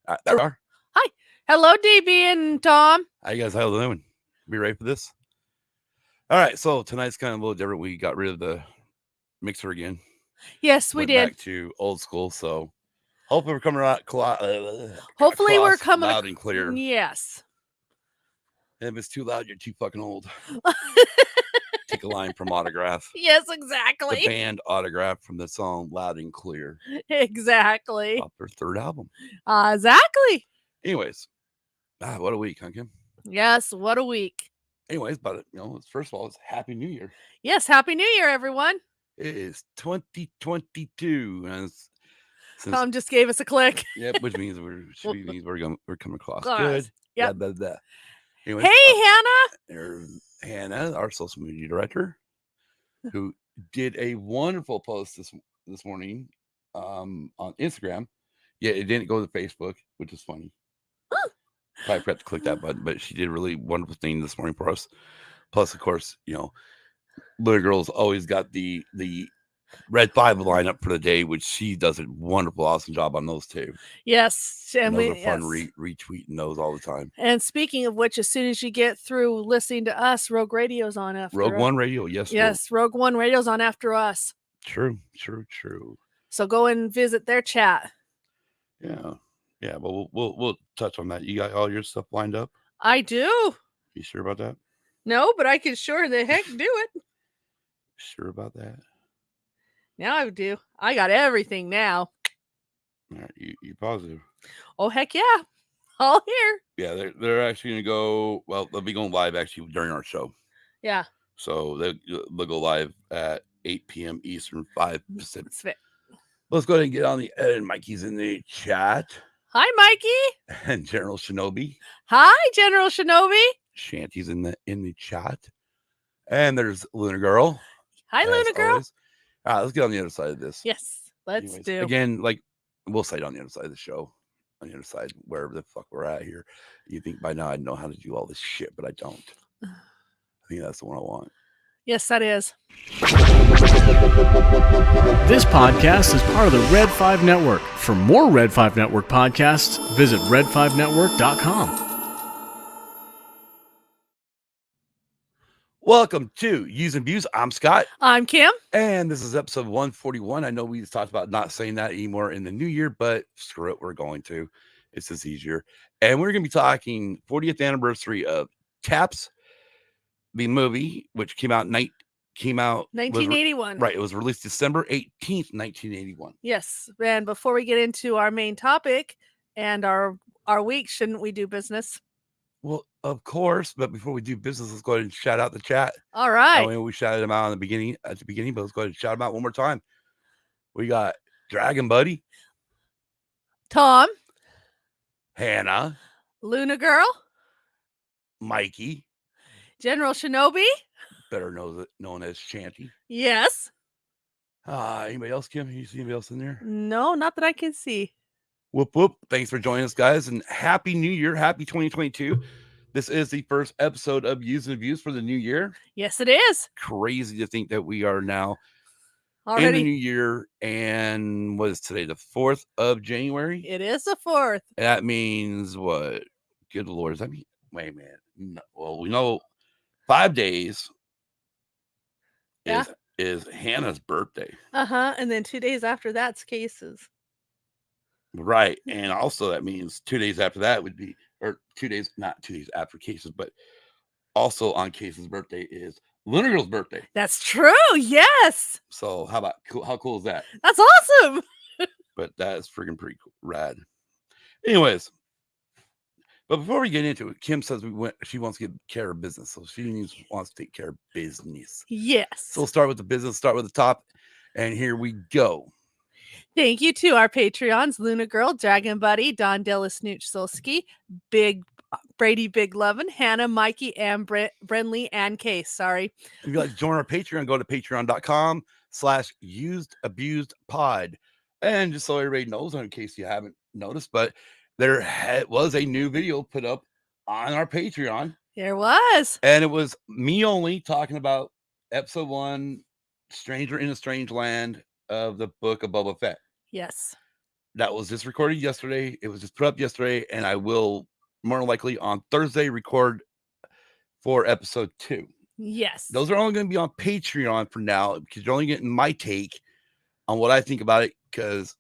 There we are. Hi. Hello, DB and Tom. How you guys doing? Be ready for this? All right. So tonight's kind of a little different. We got rid of the mixer again. Yes, we Went did. back to old school. So hopefully we're coming out Hopefully we're coming loud and clear. Yes. And if it's too loud, you're too fucking old. Take a line from Autograph. Yes, exactly. The band Autograph from the song Loud and Clear. Exactly. Off their third album. Exactly. Anyways, what a week, huh, Kim? Yes, what a week. Anyways, but first of all, it's Happy New Year. Yes, Happy New Year, everyone. It is 2022, and Tom just gave us a click. Yep, which means we're coming across good. Yeah. Blah, blah, blah. Anyways, hey, Hannah. There's Hannah, our social media director, who did a wonderful post this morning on Instagram. Yeah, it didn't go to Facebook, which is funny. Probably forgot to click that button, but she did a really wonderful thing this morning for us. Plus, of course, Little Girl's always got the Red 5 lineup for the day, which she does a wonderful, awesome job on those too. Yes, and those are fun retweeting those all the time. And speaking of which, as soon as you get through listening to us, Rogue Radio's on after Rogue One Radio, yes, Rogue One Radio's on after us. True. So go and visit their chat. Yeah, but we'll touch on that. You got all your stuff lined up? I do. You sure about that? No, but I can sure the heck do it. Sure about that? Now I do. I got everything now. All right, you positive? Oh, heck yeah. All here. Yeah, they're actually going to go, well, they'll be going live actually during our show. Yeah. So they'll go live at 8 p.m. Eastern, 5 Pacific. Let's go ahead and get on the edit. Mikey's in the chat. Hi, Mikey. And General Shinobi. Hi, General Shinobi. Shanty's in the chat. And there's Luna Girl. Hi, Luna Girl. Always. All right, let's get on the other side of this. Yes, let's do. Again, we'll say it on the other side of the show. On the other side, wherever the fuck we're at here. You think by now I know how to do all this shit, but I don't. I think that's the one I want. Yes, that is. This podcast is part of the Red 5 Network. For more Red 5 Network podcasts, visit red5network.com. Welcome to Use and Abuse. I'm Scott. I'm Kim. And this is episode 141. I know we just talked about not saying that anymore in the new year, but screw it, we're going to. It's just easier. And we're going to be talking 40th anniversary of Taps, the movie, which came out 1981. Right. It was released December 18th, 1981. Yes. And before we get into our main topic and our week, shouldn't we do business? Well, of course, but before we do business, let's go ahead and shout out the chat. All right. I mean, we shouted them out at the beginning, but let's go ahead and shout them out one more time. We got Dragon Buddy, Tom, Hannah, Luna Girl, Mikey, General Shinobi, better known as Shanty. Yes. Anybody else, Kim? You see anybody else in there? No, not that I can see. Whoop, whoop. Thanks for joining us, guys, and Happy New Year. Happy 2022. This is the first episode of Use and Abuse for the new year. Yes, it is. Crazy to think that we are now already in the new year, and what is today, the 4th of January? It is the 4th. That means what? Good Lord. Does that mean, wait a minute. No, well, we know 5 days is Hannah's birthday. And then 2 days after that's Case's. Right. And also that means 2 days after that would be, or 2 days, not 2 days after Case's, but also on Case's birthday is Luna Girl's birthday. That's true. Yes. So how cool is that? That's awesome. But that's freaking pretty cool. Rad. Anyways, but before we get into it, Kim says she wants to get care of business. So she wants to take care of business. Yes. So we'll start with the business, start with the top. And here we go. Thank you to our Patreons, Luna Girl, Dragon Buddy, Don Delasnooch Solsky, Big Brady Big Lovin', Hannah, Mikey, and Brenly, and Case. Sorry. If you'd like to join our Patreon, go to patreon.com/usedabusedpod. And just so everybody knows, in case you haven't noticed, but there was a new video put up on our Patreon. There was. And it was me only talking about episode 1, Stranger in a Strange Land of the Book of Boba Fett. Yes. that was just recorded yesterday. It was just put up yesterday, and I will more than likely on Thursday record for episode 2. Yes. Those are only going to be on Patreon for now because you're only getting my take on what I think about it, because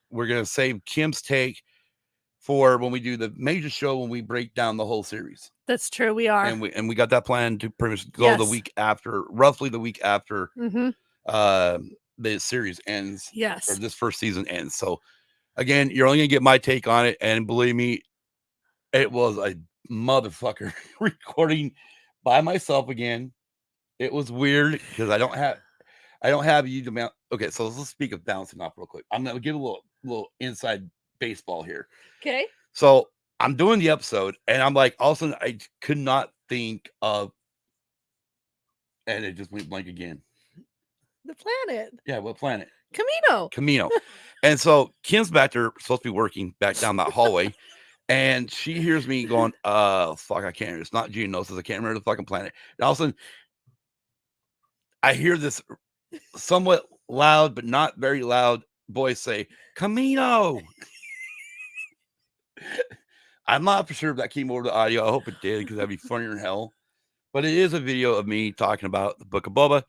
we're going to save Kim's take for when we do the major show, when we break down the whole series. That's true. We are. And we got that plan to pretty much go the Yes. week after, roughly the week after Mm-hmm. the series ends, or Yes. this first season ends. So again, you're only gonna get my take on it, and believe me, it was a motherfucker recording by myself again. It was weird because I don't have you to mount. Okay, so let's speak of bouncing off real quick. I'm gonna give a little inside baseball here. Okay. So I'm doing the episode, and I'm like, all of a sudden, I could not think of, and it just went blank again. The planet. Yeah, what planet? Camino. And so Kim's back there, supposed to be working back down that hallway, and she hears me going, fuck, I can't. It's not Geonosis. I can't remember the fucking planet. And all of a sudden, I hear this somewhat loud, but not very loud voice say, Camino. I'm not for sure if that came over the audio. I hope it did, because that'd be funnier than hell. But it is a video of me talking about the Book of Boba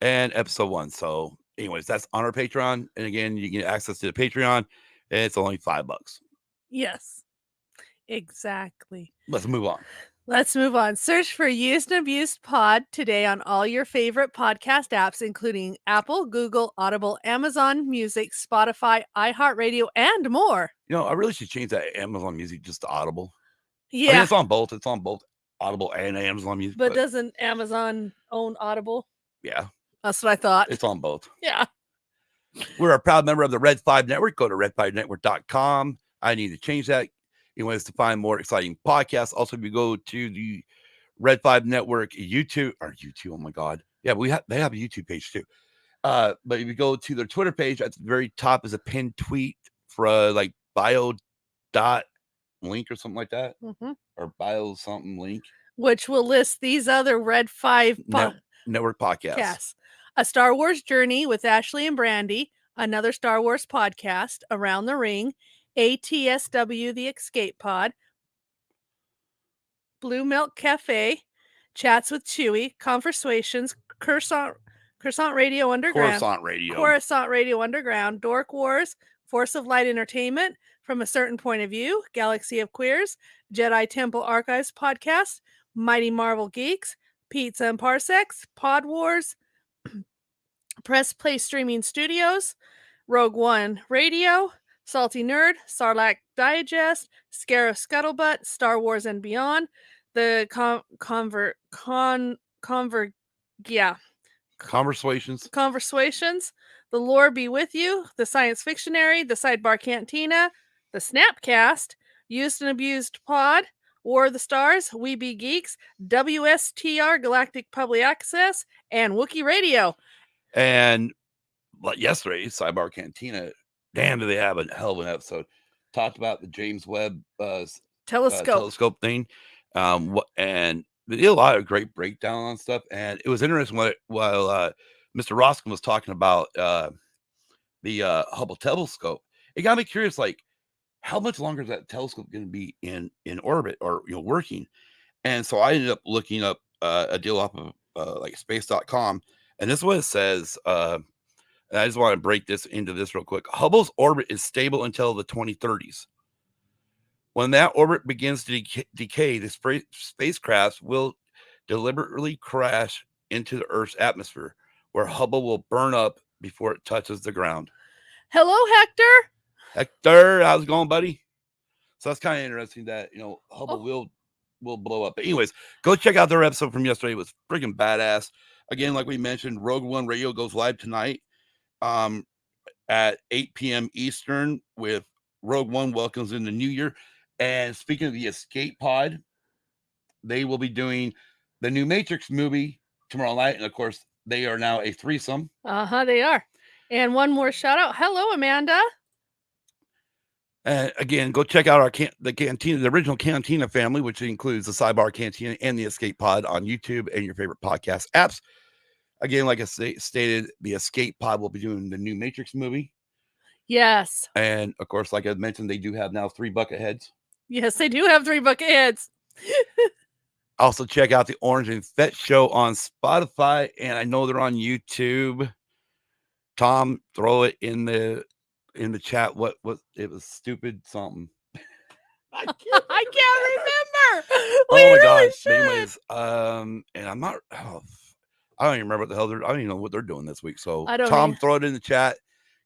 and episode 1. So anyways, that's on our Patreon. And again, you can get access to the Patreon. And it's only $5. Yes. Exactly. Let's move on. Let's move on. Search for Used and Abused Pod today on all your favorite podcast apps, including Apple, Google, Audible, Amazon Music, Spotify, iHeartRadio, and more. You know, I really should change that Amazon Music just to Audible. I mean, Yeah. it's on both. It's on both Audible and Amazon Music. But doesn't Amazon own Audible? Yeah, That's what I thought. it's on both. Yeah. We're a proud member of the Red 5 Network. Go to red5network.com. I need to change that. Anyways, to find more exciting podcasts. Also, if you go to the Red 5 Network YouTube, oh my God. Yeah, they have a YouTube page too. But if you go to their Twitter page, at the very top is a pinned tweet for like bio dot link or something like that, Mm-hmm. or bio something link. Which will list these other Red 5 Network podcasts. podcasts. A Star Wars Journey with Ashley and Brandy, another Star Wars podcast, Around the Ring, ATSW The Escape Pod, Blue Milk Cafe, Chats with Chewy, Conversations, Coruscant Radio Underground, Coruscant Radio Underground, Dork Wars, Force of Light Entertainment, From a Certain Point of View, Galaxy of Queers, Jedi Temple Archives Podcast, Mighty Marvel Geeks, Pizza and Parsecs, Pod Wars, Press Play Streaming Studios, Rogue One Radio, Salty Nerd, Sarlacc Digest, Scarif Scuttlebutt, Star Wars and Beyond, the Conversations, The Lore Be With You, The Science Fictionary, The Sidebar Cantina, The Snapcast, Used and Abused Pod, War of the Stars, We Be Geeks, WSTR Galactic Public Access, and Wookiee Radio. And like yesterday, Sidebar Cantina, damn, do they have a hell of an episode. Talked about the James Webb telescope thing. And they did a lot of great breakdown on stuff. And it was interesting while Mr. Roskin was talking about the Hubble telescope. It got me curious, like, how much longer is that telescope going to be in orbit or working? And so I ended up looking up a deal off of like space.com, and this is what it says. And I just want to break this into this real quick. Hubble's orbit is stable until the 2030s. When that orbit begins to decay, the spacecraft will deliberately crash into the Earth's atmosphere, where Hubble will burn up before it touches the ground. Hello, Hector. Hector, how's it going, buddy? So that's kind of interesting that, Hubble will blow up. But anyways, go check out their episode from yesterday. It was freaking badass. Again, like we mentioned, Rogue One Radio goes live tonight at 8 p.m. Eastern with Rogue One welcomes in the new year. And speaking of the Escape Pod, they will be doing the new Matrix movie tomorrow night. And of course, they are now a threesome. They are. And one more shout out. Hello, Amanda. And again, go check out the Cantina, the original Cantina family, which includes the Sidebar Cantina and the Escape Pod on YouTube and your favorite podcast apps. Again, like I stated, the Escape Pod will be doing the new Matrix movie. Yes. And of course, like I mentioned, they do have now 3 bucket heads. Yes, they do have 3 bucket heads. Also, check out the Orange and Fett Show on Spotify, and I know they're on YouTube. Tom, throw it in the chat. What it was stupid something. I can't remember. Oh my gosh. Anyways, and I'm not. Oh, I don't even remember what the hell I don't even know what they're doing this week. So Tom, throw it in the chat.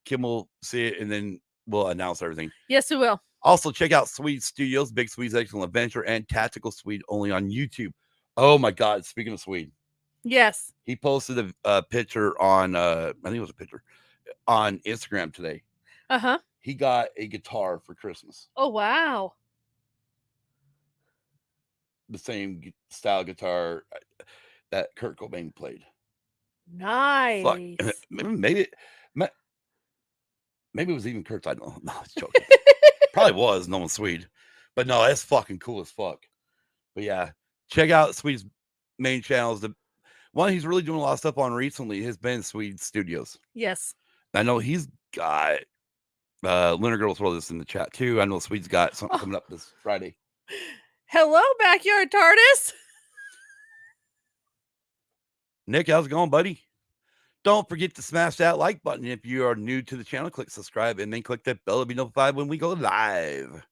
Kim will see it, and then we'll announce everything. Yes, we will. Also, check out Swede Studios, Big Swede's Excellent Adventure, and Tactical Swede only on YouTube. Oh my God! Speaking of Swede, yes, he posted a picture on. I think it was a picture on Instagram today. He got a guitar for Christmas. Oh wow! The same style guitar that Kurt Cobain played. Nice. Fuck. Maybe it was even Kurt's. I don't know. No, it's joking. Probably was. No one's Swede. But no, that's fucking cool as fuck. But yeah, check out Swede's main channels. The one he's really doing a lot of stuff on recently has been Swede Studios. Yes. I know he's got Leonard Girl will throw this in the chat too. I know Swede's got something coming up this Friday. Hello, Backyard TARDIS. Nick, how's it going, buddy? Don't forget to smash that like button. If you are new to the channel, click subscribe and then click that bell to be notified when we go live.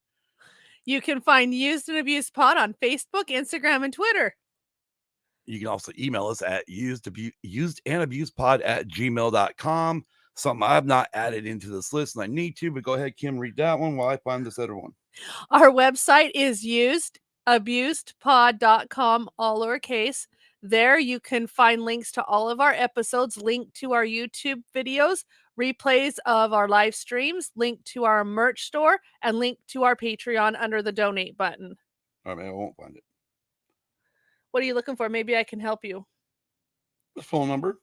You can find Used and Abused Pod on Facebook, Instagram, and Twitter. You can also email us at usedandabusedpod@gmail.com. Something I've not added into this list and I need to, but go ahead, Kim, read that one while I find this other one. Our website is usedabusedpod.com, all lowercase. There you can find links to all of our episodes, link to our YouTube videos, replays of our live streams, link to our merch store, and link to our Patreon under the donate button. All right, I won't find it. What are you looking for? Maybe I can help you. The phone number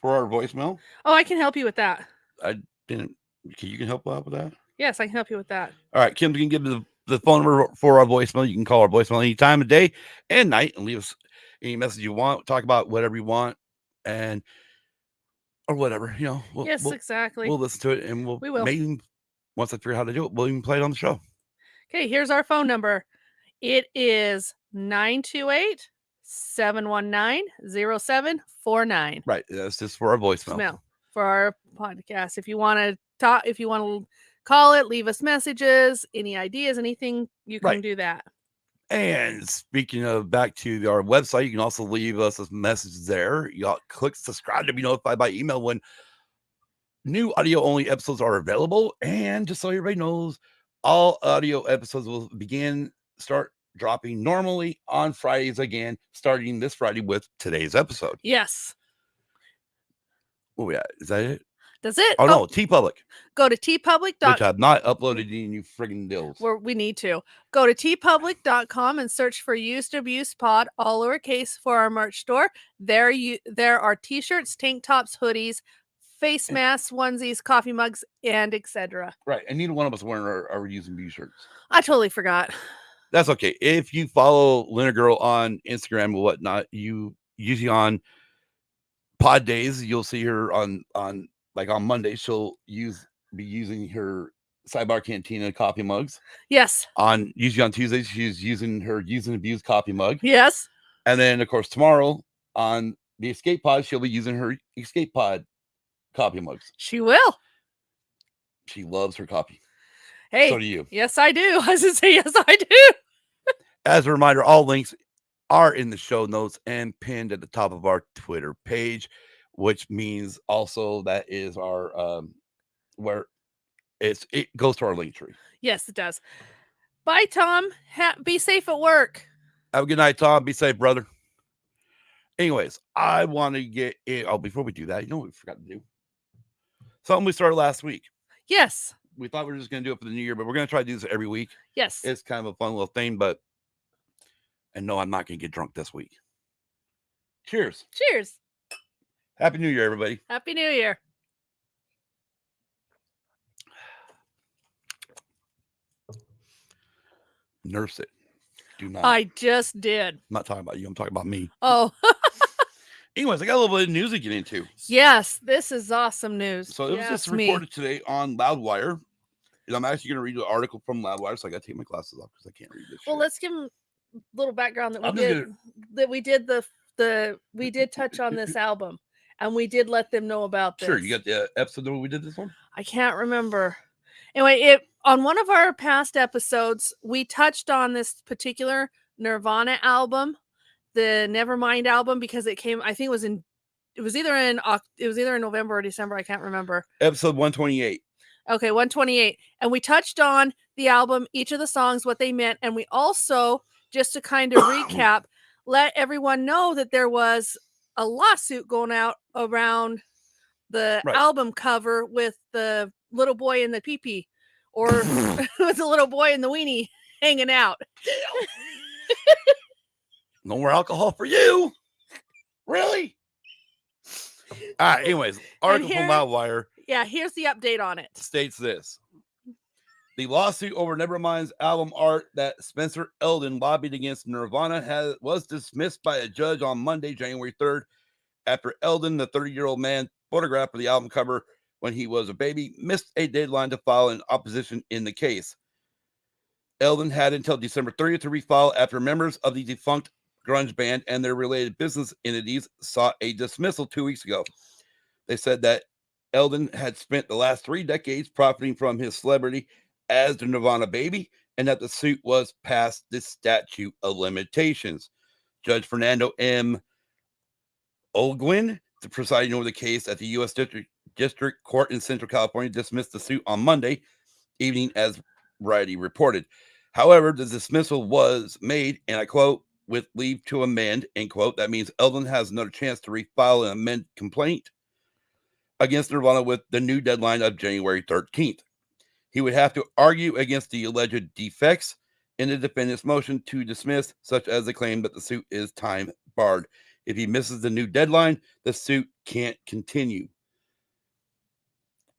for our voicemail. Oh, I can help you with that. I didn't. You can help out with that? Yes, I can help you with that. All right, Kim can give the phone number for our voicemail. You can call our voicemail any time of day and night and leave us any message you want. Talk about whatever you want and or whatever, you know. Yes, exactly. We'll listen to it and we will. Maybe once I figure out how to do it, we'll even play it on the show. Okay, here's our phone number. It is 928-719-0749. Right. That's just for our voicemail. For our podcast. If you want to talk, if you want to call it, leave us messages, any ideas, anything, you can do that. And speaking of back to our website, you can also leave us a message there. You click subscribe to be notified by email when new audio only episodes are available. And just so everybody knows, all audio episodes will start dropping normally on Fridays again, starting this Friday with today's episode. Yes. Oh yeah, is that it? That's it. Oh no, TeePublic. Go to TeePublic.com. Which I've not uploaded any new friggin' deals. We need to. Go to TeePublic.com and search for Used Abuse Pod, all lowercase, for our merch store. There are t-shirts, tank tops, hoodies, face masks, onesies, coffee mugs, and etc. Right, and neither one of us wearing our using abuse shirts. I totally forgot. That's okay. If you follow Leonard Girl on Instagram and whatnot, you usually on pod days, you'll see her on Monday, she'll be using her Sidebar Cantina coffee mugs. Yes. Usually on Tuesdays, she's using her Used and Abused coffee mug. Yes. And then of course tomorrow on the Escape Pod, she'll be using her Escape Pod coffee mugs. She will. She loves her coffee. Hey. So do you. Yes, I do. I was gonna say yes, I do. As a reminder, all links are in the show notes and pinned at the top of our Twitter page, which means also that is our where it goes to our link tree. Yes, it does. Bye, Tom. Be safe at work. Have a good night, Tom. Be safe, brother. Anyways, I want to get in. Oh, before we do that, you know what we forgot to do? Something we started last week. Yes. We thought we were just going to do it for the new year, but we're going to try to do this every week. Yes. It's kind of a fun little thing, and no, I'm not going to get drunk this week. Cheers. Cheers. Happy New Year, everybody. Happy New Year. Nurse it. Do not. I just did. I'm not talking about you. I'm talking about me. Oh. Anyways, I got a little bit of news to get into. Yes, this is awesome news. So it was just reported today on Loudwire. And I'm actually going to read the article from Loudwire, so I got to take my glasses off because I can't read this. Well, let's give them a little background that we did touch on this album, and we did let them know about this. Sure, you got the episode that we did this one? I can't remember. Anyway, on one of our past episodes, we touched on this particular Nirvana album, the Nevermind album, because it came. I think it was either in November or December. I can't remember. Episode 128. Okay, 128. And we touched on the album, each of the songs, what they meant. And we also, just to kind of recap, let everyone know that there was a lawsuit going out around the album cover with the little boy in the pee-pee, or with the little boy in the weenie hanging out. No more alcohol for you. Really? All right, anyways, article from Loudwire. Yeah, here's the update on it. States this. The lawsuit over Nevermind's album art that Spencer Elden lobbied against Nirvana was dismissed by a judge on Monday, January 3rd, after Elden, the 30-year-old man photographed for the album cover when he was a baby, missed a deadline to file an opposition in the case. Elden had until December 30th to refile after members of the defunct grunge band and their related business entities sought a dismissal 2 weeks ago. They said that Elden had spent the last 3 decades profiting from his celebrity as the Nirvana baby, and that the suit was past the statute of limitations. Judge Fernando M. Olguin, the presiding over the case at the U.S. District Court in Central California, dismissed the suit on Monday evening, as Variety reported. However, the dismissal was made, and I quote, with leave to amend, end quote. That means Elden has another chance to refile an amended complaint against Nirvana with the new deadline of January 13th. He would have to argue against the alleged defects in the defendant's motion to dismiss, such as the claim that the suit is time barred. If he misses the new deadline, the suit can't continue.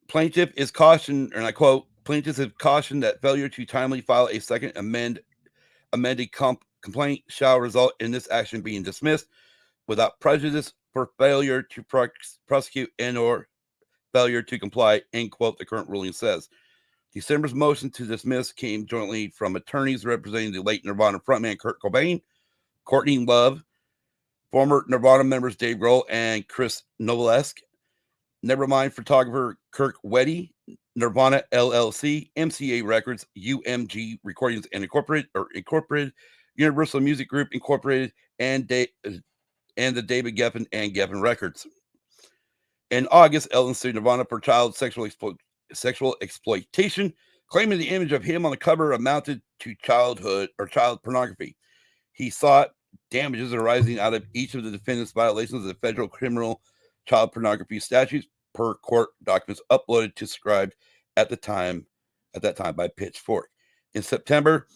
Plaintiff is cautioned, and I quote, plaintiffs have cautioned that failure to timely file a second amended complaint shall result in this action being dismissed without prejudice for failure to prosecute and or failure to comply, end quote, the current ruling says. December's motion to dismiss came jointly from attorneys representing the late Nirvana frontman Kurt Cobain, Courtney Love, former Nirvana members Dave Grohl and Chris Novoselic, Nevermind photographer Kirk Weddy, Nirvana LLC, MCA Records, UMG Recordings and Incorporated, Universal Music Group Incorporated, and the David Geffen and Geffen Records. In August, Elden sued Nirvana for child sexual exploitation, claiming the image of him on the cover amounted to child pornography. He sought damages arising out of each of the defendants' violations of the federal criminal child pornography statutes per court documents uploaded to Scribd at that time by Pitchfork. In September,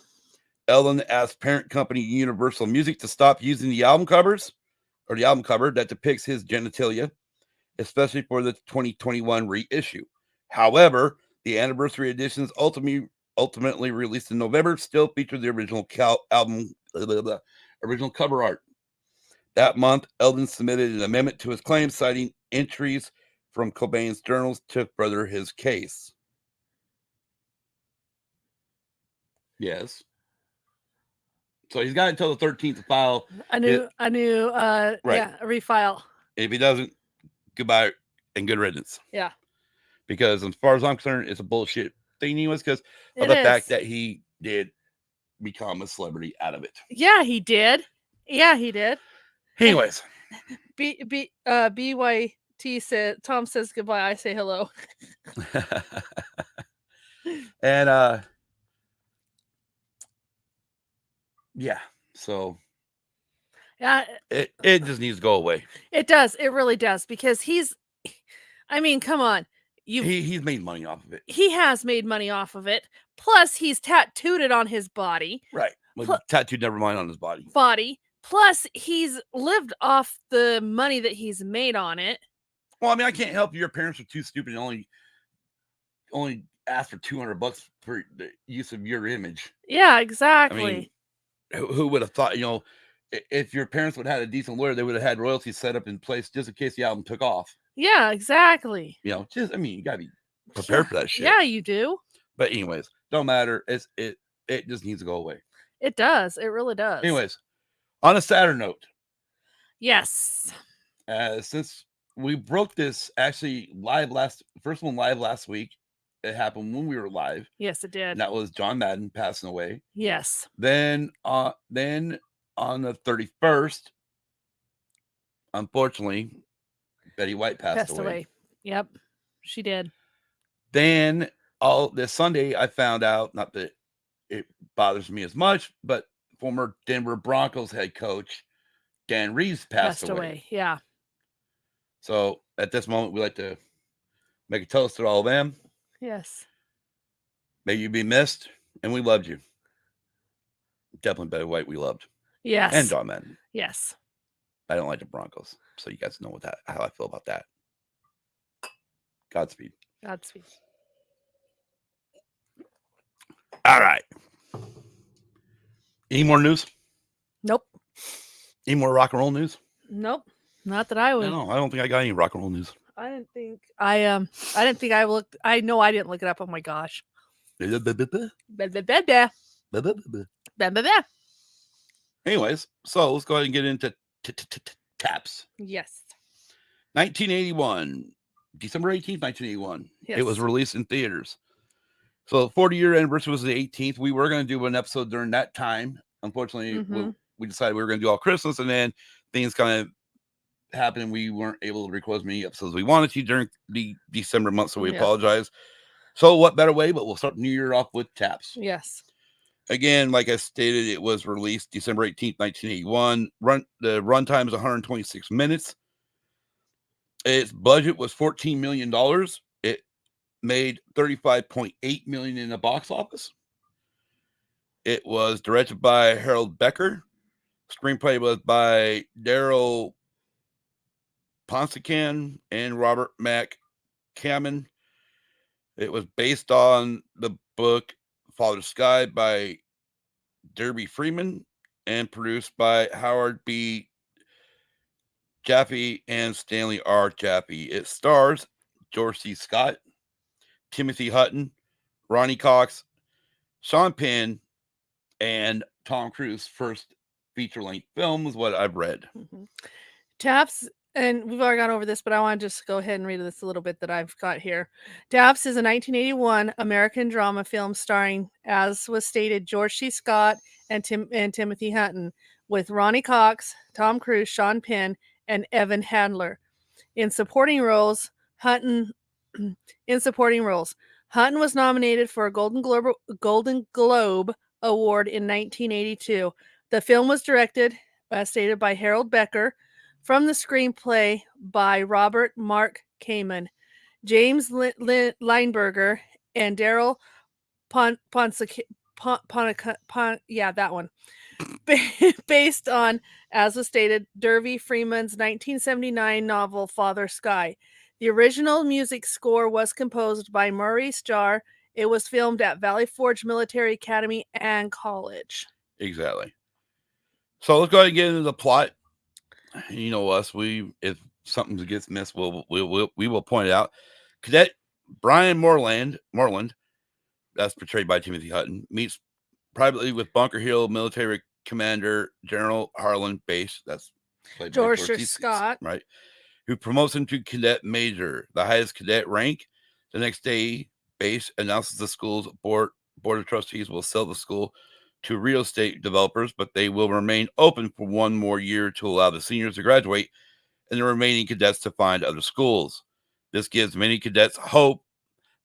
Elden asked parent company Universal Music to stop using the album cover that depicts his genitalia, especially for the 2021 reissue. However, the anniversary editions ultimately released in November still featured the original original cover art. That month, Elden submitted an amendment to his claim, citing entries from Cobain's journals to further his case. Yes. So he's got until the 13th to file a new refile. If he doesn't, goodbye and good riddance. Yeah. Because as far as I'm concerned, it's a bullshit thing anyways, because of the fact that he did become a celebrity out of it. Yeah, he did. Anyways. BYT said, Tom says goodbye. I say hello. And yeah, so yeah, it just needs to go away. It does. It really does, because come on. He's made money off of it. He has made money off of it. Plus, he's tattooed it on his body. Right. Tattooed Nevermind on his body. Plus, he's lived off the money that he's made on it. Well, I mean, I can't help you. Your parents are too stupid and only asked for $200 for the use of your image. Yeah, exactly. I mean, who would have thought, if your parents would have had a decent lawyer, they would have had royalties set up in place just in case the album took off. Yeah, exactly. You know, I mean, you gotta be prepared for that shit. Yeah, you do. But anyways, don't matter. It just needs to go away. It does. It really does. Anyways, on a sadder note. Yes. Since we broke this actually first one live last week. It happened when we were live. Yes, it did. And that was John Madden passing away. Yes. Then on the 31st, unfortunately, Betty White passed away. Yep, she did. Then this Sunday, I found out, not that it bothers me as much, but former Denver Broncos head coach Dan Reeves passed away. Yeah. So at this moment, we like to make a toast to all of them. Yes. May you be missed, and we loved you. Definitely Betty White, we loved. Yes. And John Madden. Yes. I don't like the Broncos, so you guys know how I feel about that. Godspeed. Godspeed. All right. Any more news? Nope. Any more rock and roll news? Nope. Not that I would. No, I don't think I got any rock and roll news. I didn't think I looked. I know I didn't look it up. Oh my gosh. Anyways, so let's go ahead and get into Taps. Yes. 1981, December 18th, 1981. Yes. It was released in theaters. So 40-year anniversary was the 18th. We were going to do an episode during that time. Unfortunately, we decided we were going to do all Christmas, and then things kind of happened. We weren't able to record as many episodes as we wanted to during the December month, so we apologize. So what better way, but we'll start the new year off with Taps. Yes. Again, like I stated, it was released December 18th, 1981. The runtime is 126 minutes. Its budget was $14 million. It made $35.8 million in the box office. It was directed by Harold Becker. Screenplay was by Daryl Ponsican and Robert McCammon. It was based on the book Father Sky by Derby Freeman and produced by Howard B. Jaffe and Stanley R. Jaffe. It stars George C. Scott, Timothy Hutton, Ronnie Cox, Sean Penn, and Tom Cruise. First feature-length film was what I've read. Taps, and we've already gone over this, but I want to just go ahead and read this a little bit that I've got here. Taps is a 1981 American drama film starring, as was stated, George C. Scott and Timothy Hutton, with Ronnie Cox, Tom Cruise, Sean Penn, and Evan Handler. In supporting roles, Hutton was nominated for a Golden Globe Award in 1982. The film was directed, as stated, by Harold Becker, from the screenplay by Robert Mark Kamen, James Lineberger, and Daryl based on, as was stated, Derby Freeman's 1979 novel Father Sky. The original music score was composed by Maurice Jarre. It was filmed at Valley Forge Military Academy and College. Exactly. So let's go ahead and get into the plot. You know us. If something gets missed, we will point it out. Cadet Brian Moreland, that's portrayed by Timothy Hutton, meets privately with Bunker Hill military commander General Harlan Bass. That's played by George C. Scott, right? Who promotes him to cadet major, the highest cadet rank. The next day, Bass announces the school's board of trustees will sell the school to real estate developers, but they will remain open for one more year to allow the seniors to graduate and the remaining cadets to find other schools. This gives many cadets hope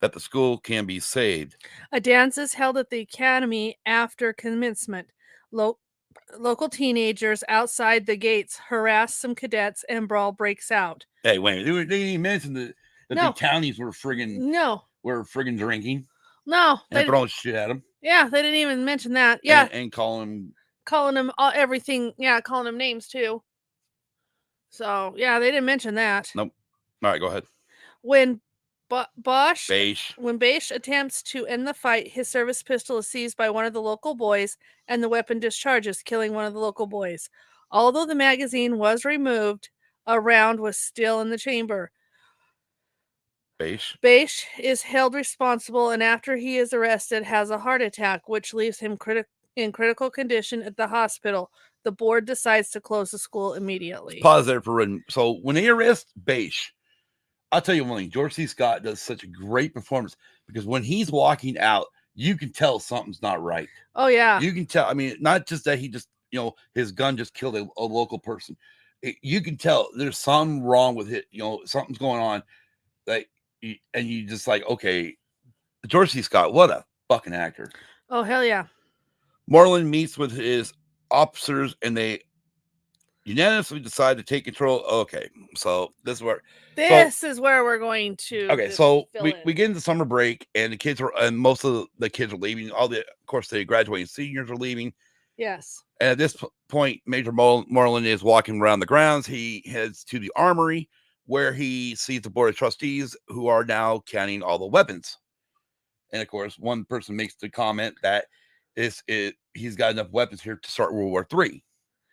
that the school can be saved. A dance is held at the academy after commencement. Local teenagers outside the gates harass some cadets and brawl breaks out. Hey, wait, they didn't even mention that the townies were friggin' drinking. No. And throwing shit at them. Yeah, they didn't even mention that. Yeah. And calling them everything. Yeah, calling them names too. So, yeah, they didn't mention that. Nope. All right, go ahead. When When Bache attempts to end the fight, his service pistol is seized by one of the local boys, and the weapon discharges, killing one of the local boys. Although the magazine was removed, a round was still in the chamber. Bache is held responsible, and after he is arrested, has a heart attack, which leaves him in critical condition at the hospital. The board decides to close the school immediately. Pause there for written. So when they arrest Bache, I'll tell you one thing, George C. Scott does such a great performance because when he's walking out, you can tell something's not right. Oh, yeah. You can tell. I mean, not just that he just, his gun just killed a local person. You can tell there's something wrong with it. Something's going on. And you just like, okay, George C. Scott, what a fucking actor. Oh, hell yeah. Moreland meets with his officers and they unanimously decide to take control. Okay, so this is where we're going to. Okay, so we get into summer break and the kids and most of the kids are leaving. Of course, the graduating seniors are leaving. Yes. And at this point, Major Moreland is walking around the grounds. He heads to the armory where he sees the board of trustees who are now counting all the weapons. And of course, one person makes the comment that he's got enough weapons here to start World War III.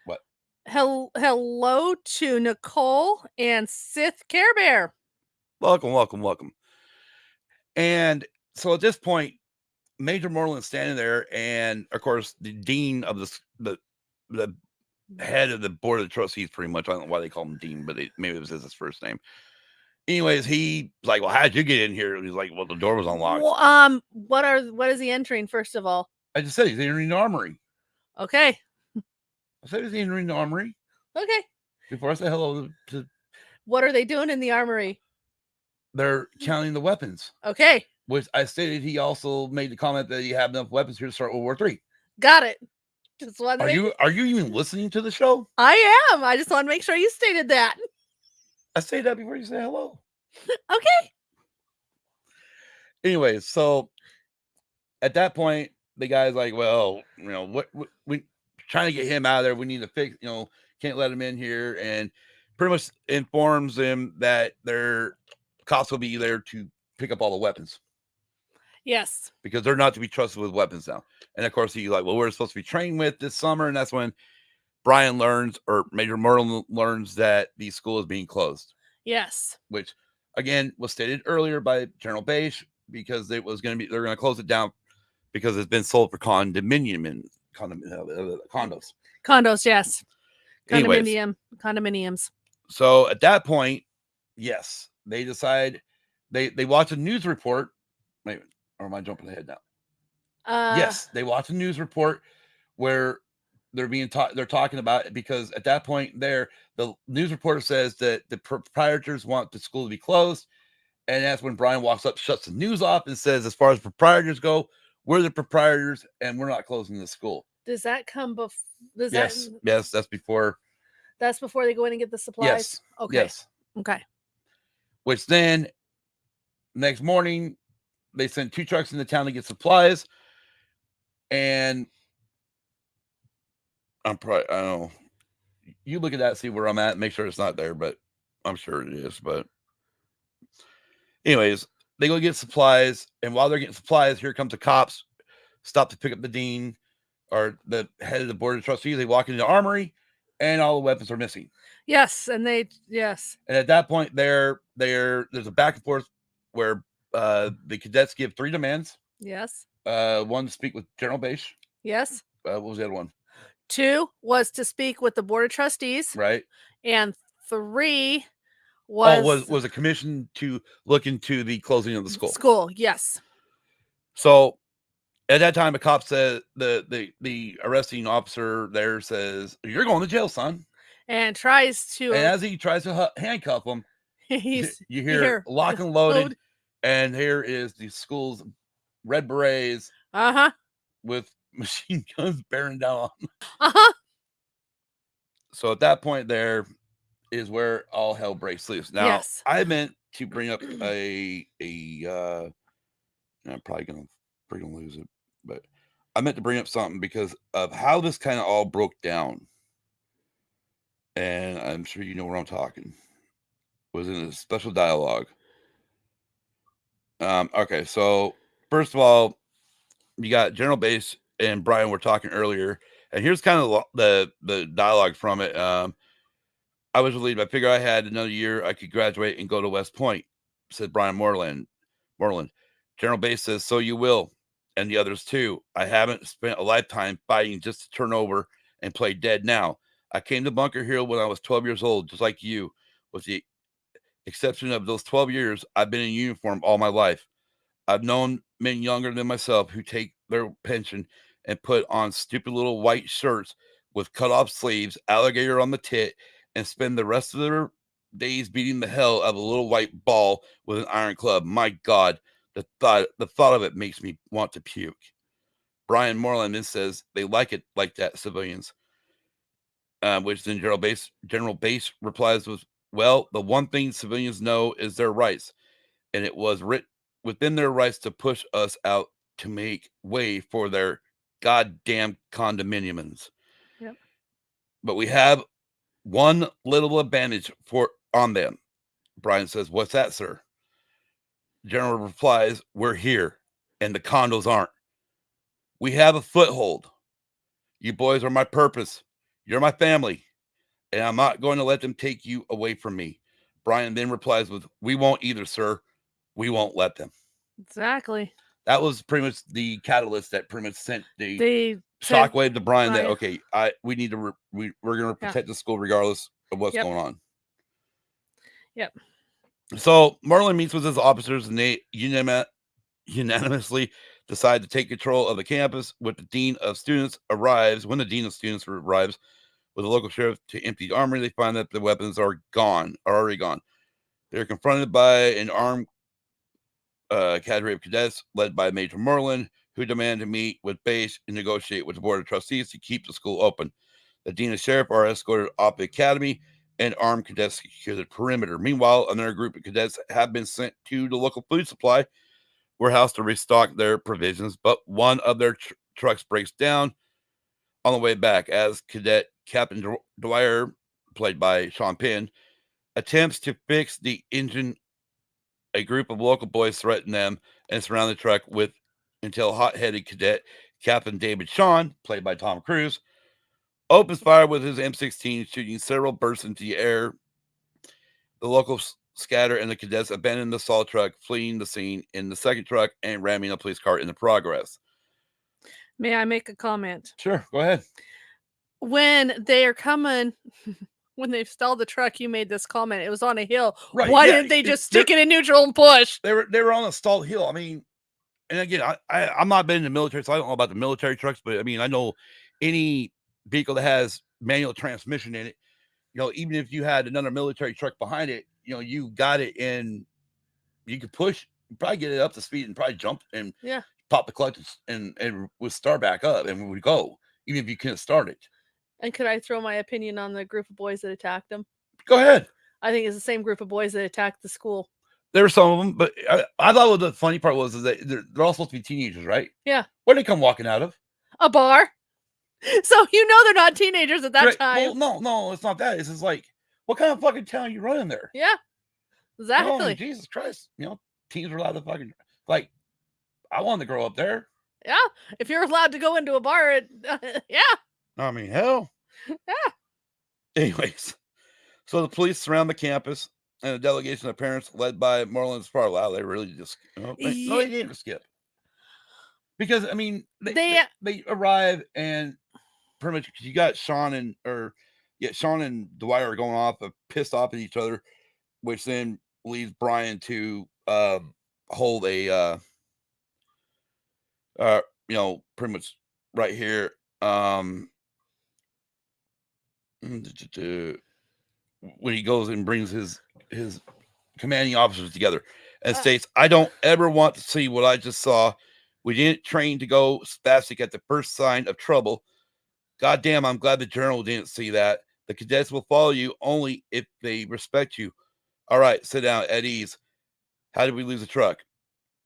What? Hello to Nicole and Sith Care Bear. Welcome. And so at this point, Major Moreland's standing there, and of course, the dean of the head of the board of trustees, pretty much. I don't know why they call him dean, but maybe it was his first name. Anyways, he's like, "Well, how did you get in here?" And he's like, "Well, the door was unlocked." Well, what is he entering first of all? I just said he's entering the armory. Okay. I said he's entering the armory. Okay. Before I say hello to. What are they doing in the armory? They're counting the weapons. Okay. Which I stated he also made the comment that he had enough weapons here to start World War III. Got it. Are you even listening to the show? I am. I just want to make sure you stated that. I say that before you say hello. Okay. Anyways, so at that point, the guy's like, "Well, what we trying to get him out of there. We need to fix, can't let him in here," and pretty much informs him that their cops will be there to pick up all the weapons. Yes. Because they're not to be trusted with weapons now. And of course, he's like, "Well, we're supposed to be trained with this summer." And that's when Brian learns, or Major Moreland learns, that the school is being closed. Yes. Which, again, was stated earlier by General Bache, because they're going to close it down because it's been sold for condos. Condos, yes. Anyways, condominiums. So at that point, yes, they decide they watch a news report. Wait, or am I jumping ahead now? Yes, they watch a news report where they're talking about it, because at that point the news reporter says that the proprietors want the school to be closed. And that's when Brian walks up, shuts the news off, and says, "As far as proprietors go, we're the proprietors and we're not closing the school." Does that come before? Yes, that's before. That's before they go in and get the supplies? Yes. Okay. Yes. Okay. Which then, next morning, they sent 2 trucks into town to get supplies. And I don't know. You look at that, see where I'm at, make sure it's not there, but I'm sure it is. But anyways, they go get supplies, and while they're getting supplies, here comes the cops, stop to pick up the dean or the head of the board of trustees. They walk into the armory, and all the weapons are missing. Yes, and And at that point, there's a back and forth where the cadets give 3 demands. Yes. 1 to speak with General Bache. Yes. What was the other one? 2 was to speak with the board of trustees. Right. And 3 was a commission to look into the closing of the school. Yes. So at that time, a cop said, the arresting officer there says, "You're going to jail, son." And as he tries to handcuff him, you hear lock and loaded. loaded. And here is the school's red berets with machine guns bearing down on them. So at that point, there is where all hell breaks loose. Now, yes. I meant to bring up I'm probably gonna lose it, but I meant to bring up something because of how this kind of all broke down. And I'm sure you know where I'm talking. Was in a special dialogue Okay, so first of all, you got General Base and Brian were talking earlier, and here's kind of the dialogue from it. I was relieved. I figured I had another year I could graduate and go to West Point, said Brian Moreland. General Base says, so you will, and the others too. I haven't spent a lifetime fighting just to turn over and play dead now. I came to Bunker Hill when I was 12 years old, just like you. With the exception of those 12 years, I've been in uniform all my life. I've known men younger than myself who take their pension and put on stupid little white shirts with cut off sleeves, alligator on the tit, and spend the rest of their days beating the hell out of a little white ball with an iron club. My God, the thought of it makes me want to puke. Brian Moreland then says they like it like that, civilians. Which then General Base replies with, well, the one thing civilians know is their rights, and it was written within their rights to push us out to make way for their goddamn condominiums. Yep. But we have one little advantage on them. Brian says, what's that, sir? General replies, we're here, and the condos aren't. We have a foothold. You boys are my purpose. You're my family, and I'm not going to let them take you away from me. Brian then replies with, we won't either, sir. We won't let them. Exactly. That was pretty much the catalyst that pretty much sent the shockwave to Brian that, okay, we need to, we're going to protect the school regardless of what's going on. Yep. So Marlin meets with his officers and they unanimously decide to take control of the campus when the dean of students arrives with the local sheriff to empty the armory. They find that the weapons are already gone. They're confronted by an armed cadre of cadets led by Major Merlin, who demand to meet with Base and negotiate with the board of trustees to keep the school open. The dean and sheriff are escorted off the academy, and armed cadets secure the perimeter. Meanwhile, another group of cadets have been sent to the local food supply warehouse to restock their provisions, but one of their trucks breaks down on the way back as Cadet Captain Dwyer, played by Sean Penn, attempts to fix the engine. A group of local boys threaten them and surround the truck until hot-headed Cadet Captain David Shawn, played by Tom Cruise, opens fire with his M16, shooting several bursts into the air. The locals scatter and the cadets abandon the assault truck, fleeing the scene in the second truck and ramming a police car in the progress. May I make a comment? Sure, go ahead. When they are coming, when they stalled the truck, you made this comment. It was on a hill. Right, Why didn't they just stick it in neutral and push? They were on a stalled hill. I mean, and again, I'm not been in the military, so I don't know about the military trucks, but I mean, I know any vehicle that has manual transmission in it, even if you had another military truck behind it, you got it in, you could push, probably get it up to speed and probably jump and pop the clutch and would start back up and we would go, even if you couldn't start it. And could I throw my opinion on the group of boys that attacked them? Go ahead. I think it's the same group of boys that attacked the school. There were some of them, but I thought what the funny part was is that they're all supposed to be teenagers, right? Yeah. Where'd they come walking out of? A bar. So they're not teenagers at that time. Well, no, it's not that. It's just like, what kind of fucking town are you running there? Yeah. Exactly. Oh, Jesus Christ. Teens are allowed to fucking, like, I wanted to grow up there. Yeah. If you're allowed to go into a bar, yeah. I mean, hell. Yeah. Anyways, so the police surround the campus and a delegation of parents led by Marlon Sparlow. They really just, no, they didn't skip. Because, I mean, they arrive and pretty much you got Sean and Dwyer are going off, pissed off at each other, which then leads Brian to hold a pretty much right here when he goes and brings his commanding officers together and states, I don't ever want to see what I just saw. We didn't train to go spastic at the first sign of trouble. Goddamn, I'm glad the general didn't see that. The cadets will follow you only if they respect you. All right, sit down at ease. How did we lose the truck?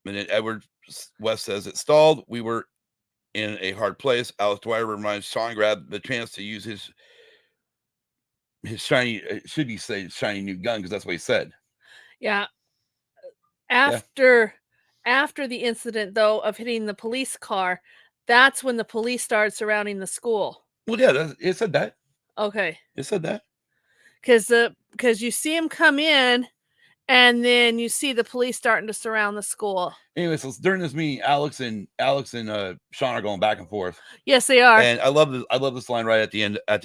And then Edward West says it stalled. We were in a hard place. Alice Dwyer reminds Sean grabbed the chance to use his shiny, should he say shiny new gun, because that's what he said. Yeah. After After the incident, though, of hitting the police car, that's when the police started surrounding the school. Well, yeah, it said that. Okay. It said that. Because you see him come in, and then you see the police starting to surround the school. Anyway, so during this meeting, Alex and Sean are going back and forth. Yes, they are. And I love this line right at the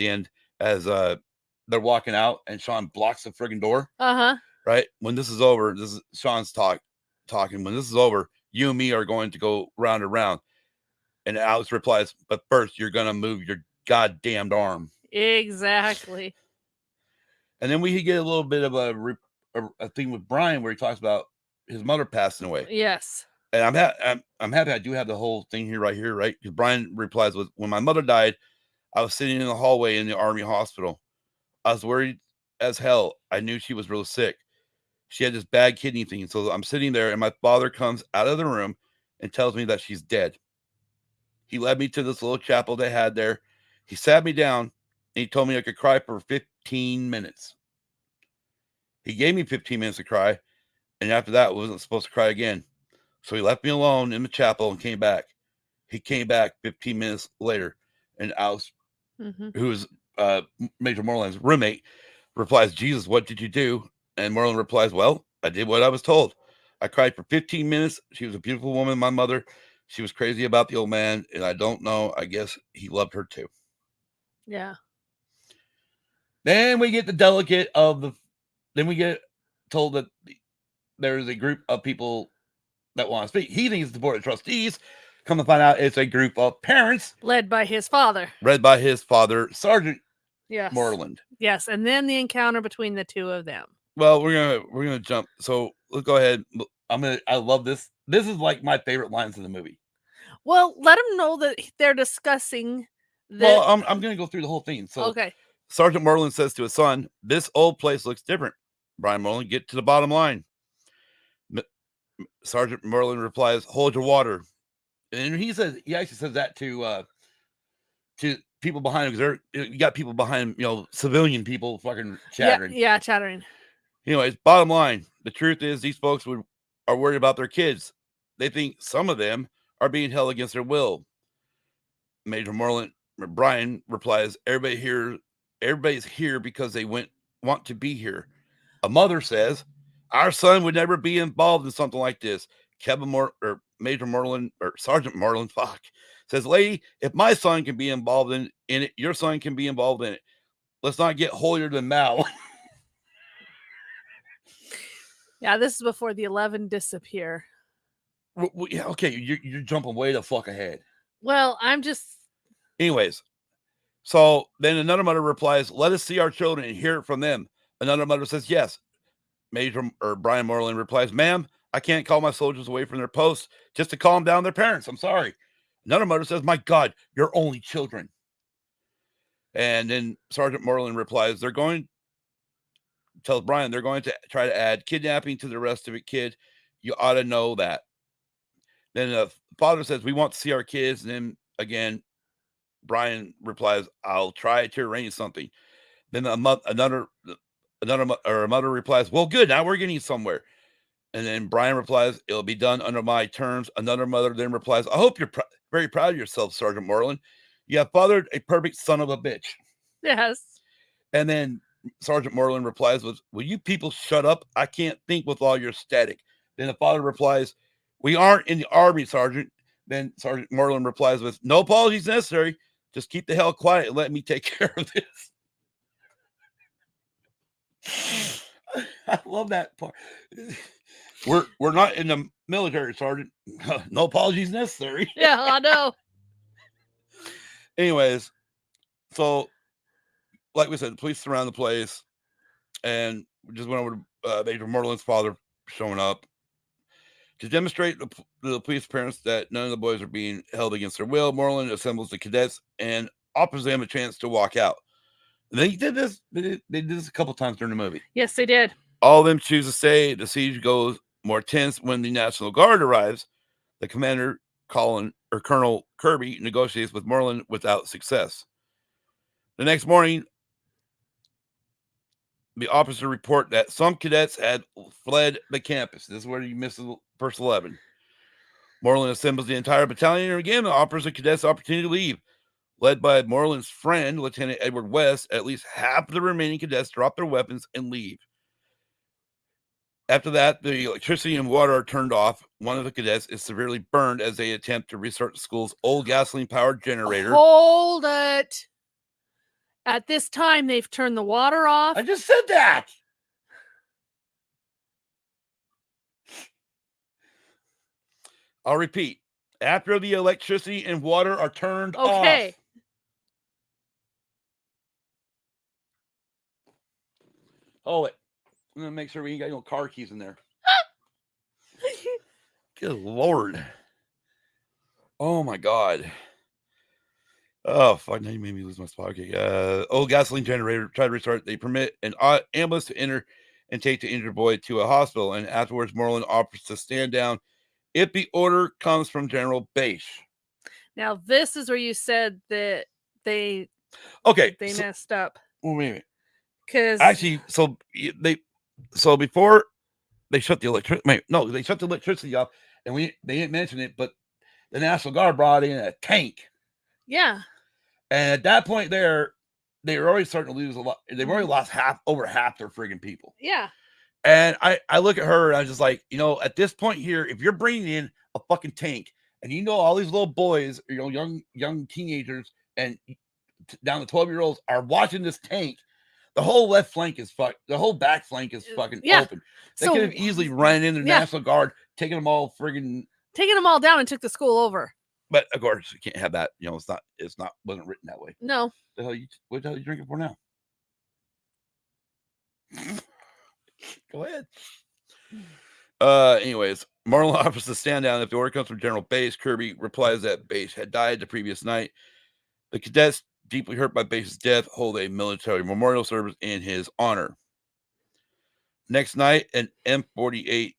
end as they're walking out and Sean blocks the friggin' door. Right? When this is over, this is Sean's talking. When this is over, you and me are going to go round and round. And Alex replies, but first you're gonna move your goddamn arm. Exactly. And then we get a little bit of a thing with Brian where he talks about his mother passing away. Yes. And I'm happy I do have the whole thing here, right? Because Brian replies with, when my mother died, I was sitting in the hallway in the Army hospital. I was worried as hell. I knew she was real sick. She had this bad kidney thing. So I'm sitting there and my father comes out of the room and tells me that she's dead. He led me to this little chapel they had there. He sat me down and he told me I could cry for 15 minutes. He gave me 15 minutes to cry. And after that, I wasn't supposed to cry again. So he left me alone in the chapel and came back. He came back 15 minutes later. And Alex, who is Major Moreland's roommate, replies, Jesus, what did you do? And Moreland replies, well, I did what I was told. I cried for 15 minutes. She was a beautiful woman, my mother. She was crazy about the old man. And I don't know. I guess he loved her too. Yeah. Then we get the delegate of the... Then we get told that there's a group of people that want to speak. He thinks it's the board of trustees. Come to find out, it's a group of parents led by his father, Sergeant yes. Moreland. Yes, and then the encounter between the two of them. Well, we're gonna jump. So let's go ahead. I love this. This is like my favorite lines in the movie. Well, let them know that they're discussing. Well, I'm gonna go through the whole thing. So okay. Sergeant Moreland says to his son, "This old place looks different." Brian Moreland, get to the bottom line. Sergeant Moreland replies, "Hold your water." And he actually says that to people behind him, because you got people behind him, civilian people fucking chattering. Yeah, chattering. Anyways, bottom line, the truth is these folks are worried about their kids. They think some of them are being held against their will. Major Brian replies, everybody's here because they want to be here. A mother says, our son would never be involved in something like this. Major Moreland, or Sergeant Moreland, says, lady, if my son can be involved in it, your son can be involved in it. Let's not get holier than thou. Yeah, this is before the 11 disappear. Yeah, okay, you're jumping way the fuck ahead. Well, I'm just... Anyways, so then another mother replies, let us see our children and hear it from them. Another mother says, yes. Brian Moreland replies, ma'am, I can't call my soldiers away from their posts just to calm down their parents. I'm sorry. Another mother says, my God, you're only children. And then Sergeant Moreland replies, tells Brian they're going to try to add kidnapping to the rest of it, kid. You ought to know that. Then the father says, we want to see our kids. And then again, Brian replies, I'll try to arrange something. Then a mother replies, well, good. Now we're getting somewhere. And then Brian replies, it'll be done under my terms. Another mother then replies, I hope you're very proud of yourself, Sergeant Moreland. You have fathered a perfect son of a bitch. Yes. And then Sergeant Moreland replies with, will you people shut up? I can't think with all your static. Then the father replies, we aren't in the Army, Sergeant. Then Sergeant Moreland replies with, no apologies necessary. Just keep the hell quiet and let me take care of this. I love that part. We're not in the military, Sergeant. No apologies necessary. Yeah, I know. Anyways, so like we said, the police surround the place, and we just went over to Major Moreland's father showing up to demonstrate to the police parents that none of the boys are being held against their will. Moreland assembles the cadets and offers them a chance to walk out. They did this. They did this a couple times during the movie. Yes, they did. All of them choose to stay. The siege goes more tense when the National Guard arrives. The commander, Colonel Kirby, negotiates with Moreland without success. The next morning, the officers report that some cadets had fled the campus. This is where you missed the first 11. Moreland assembles the entire battalion and again offers the cadets the opportunity to leave. Led by Moreland's friend, Lieutenant Edward West, at least half of the remaining cadets drop their weapons and leave. After that, the electricity and water are turned off. One of the cadets is severely burned as they attempt to restart the school's old gasoline-powered generator. Hold it. At this time, they've turned the water off. I just said that. I'll repeat. After the electricity and water are turned off. Okay. Hold it. I'm going to make sure we ain't got no car keys in there. Good Lord. Oh, my God. Oh, fuck. Now you made me lose my spot. Okay. Old gasoline generator. Try to restart. They permit an ambulance to enter and take the injured boy to a hospital. And afterwards, Moreland offers to stand down if the order comes from General Bache. Now, this is where you said that they messed up. Well, wait a minute. Because actually, so before they shut the electricity, they shut the electricity off, and they didn't mention it, but the National Guard brought in a tank. Yeah. And at that point, they were already starting to lose a lot. They've already lost over half their friggin' people. Yeah. And I look at her and I was just like, at this point here, if you're bringing in a fucking tank, and all these little boys, young teenagers, and down to 12-year-olds are watching this tank. The whole left flank is fucked. The whole back flank is fucking open. They could have easily run in the National Guard, taken them all down and took the school over. But of course, you can't have that. Wasn't written that way. No. What the hell are you drinking for now? Go ahead. Anyways, Moreland offers to stand down if the order comes from General Bache. Kirby replies that Bache had died the previous night. The cadets, deeply hurt by Bache's death, hold a military memorial service in his honor. Next night, an M48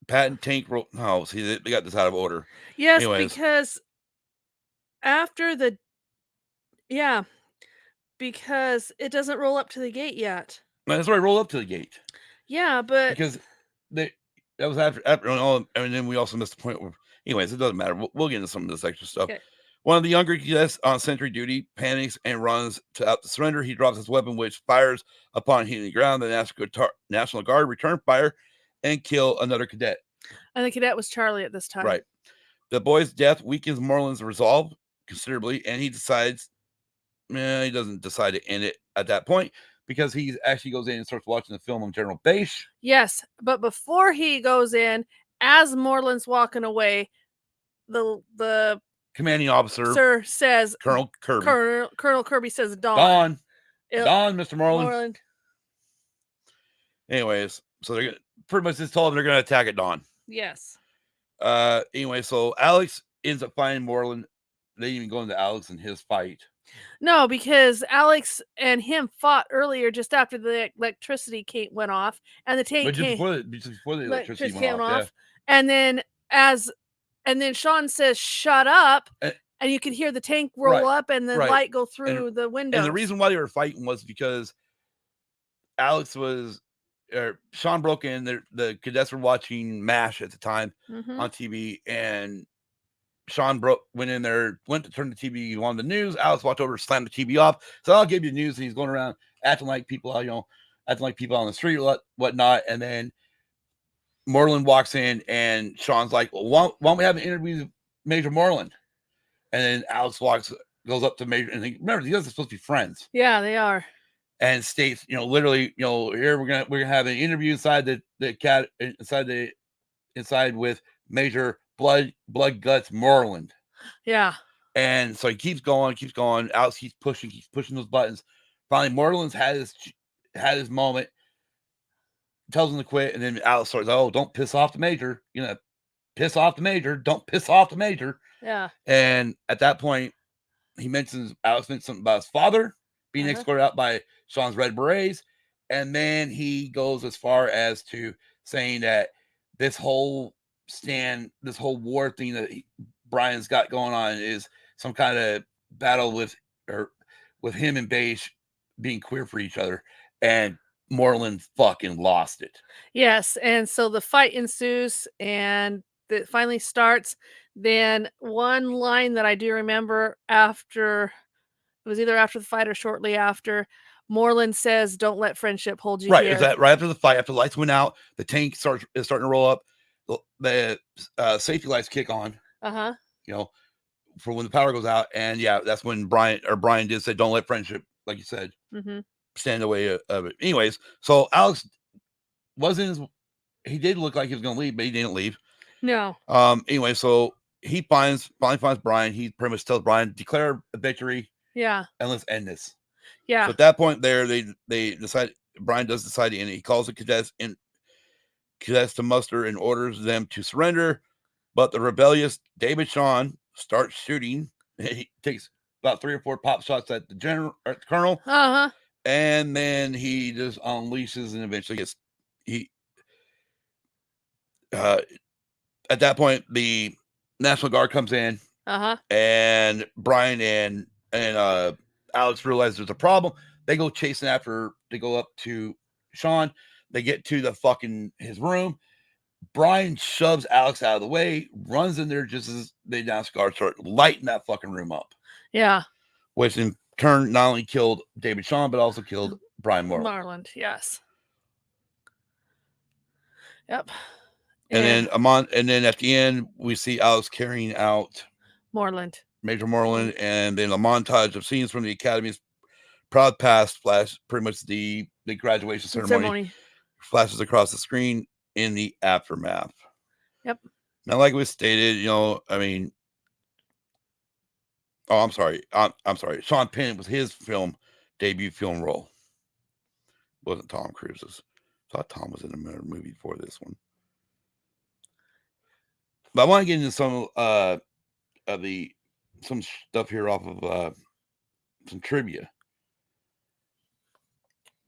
Patton tank roll. No, see, they got this out of order. Yes, because because it doesn't roll up to the gate yet. No, that's right. Roll up to the gate. Yeah, but because that was after and then we also missed the point where. Anyways, it doesn't matter. We'll get into some of this extra stuff. Okay. One of the younger cadets on sentry duty panics and runs out to surrender. He drops his weapon, which fires upon hitting the ground. The National Guard return fire and kill another cadet. And the cadet was Charlie at this time. Right. The boy's death weakens Moreland's resolve considerably, and he decides, he doesn't decide to end it at that point because he actually goes in and starts watching the film on General Bache. Yes, but before he goes in, as Moreland's walking away, the commanding officer says, Colonel Kirby. Colonel Kirby says, Dawn, Mr. Moreland. Anyways, so they're pretty much just told them they're going to attack at dawn. Yes. Anyway, so Alex ends up finding Moreland. They didn't even go into Alex and his fight. No, because Alex and him fought earlier just after the electricity went off, and the tank before the electricity went off. Yeah. And then Sean says, "Shut up." And you can hear the tank roll up and the light go through the window. And the reason why they were fighting was because Sean broke in. The cadets were watching MASH at the time on TV, and Sean went in there, went to turn the TV on the news. Alex walked over, slammed the TV off. So I'll give you the news, and he's going around acting like people, acting like people on the street, whatnot. And then Moreland walks in, and Sean's like, "Well, why don't we have an interview with Major Moreland?" And then Alex goes up to Major, and remember, these guys are supposed to be friends. Yeah, they are. And states, literally, here we're gonna have an interview inside inside with Major Blood Guts Moreland. Yeah. And so he keeps going. Alex keeps pushing those buttons. Finally, Moreland's had his moment. Tells him to quit, and then Alex starts, "Oh, don't piss off the major. Piss off the major. Don't piss off the major." Yeah. And at that point, Alex mentions something about his father being escorted out by Sean's Red Berets, and then he goes as far as to saying that this whole war thing that Brian's got going on is some kind of battle with him and Bache being queer for each other, and Moreland fucking lost it. Yes, and so the fight ensues, and that finally starts. Then one line that I do remember after, it was either after the fight or shortly after, Moreland says, "Don't let friendship hold you Right. here." Is that right after the fight, after the lights went out, the tank is starting to roll up, the safety lights kick on. You know, for when the power goes out, and yeah, that's when Brian did say, "Don't let friendship," like you said, stand in the way of it. Anyways, so Alex he did look like he was going to leave, but he didn't leave. No. Anyway, so he finally finds Brian. He pretty much tells Brian, declare a victory. Yeah. And let's end this. Yeah. So at that point there, they decide, Brian does decide to end it. He calls the cadets to muster and orders them to surrender. But the rebellious David Shawn starts shooting. He takes about 3 or 4 pop shots at the colonel. And then he just unleashes and eventually gets at that point the National Guard comes in. And Brian and Alex realize there's a problem. They go chasing after. They go up to Shawn. They get to his room. Brian shoves Alex out of the way, runs in there just as the National Guard start lighting that fucking room up. Yeah. Which in turn not only killed David Shawn, but also killed Brian Moreland. Yes. Yep. And then at the end, we see Alex carrying out Major Moreland, and then a montage of scenes from the Academy's proud past flash, pretty much the graduation ceremony flashes across the screen in the aftermath. Yep. Now, like we stated, I mean, I'm sorry. Sean Penn was his debut film role. It wasn't Tom Cruise's. I thought Tom was in another movie before this one. But I want to get into some some stuff here off of some trivia.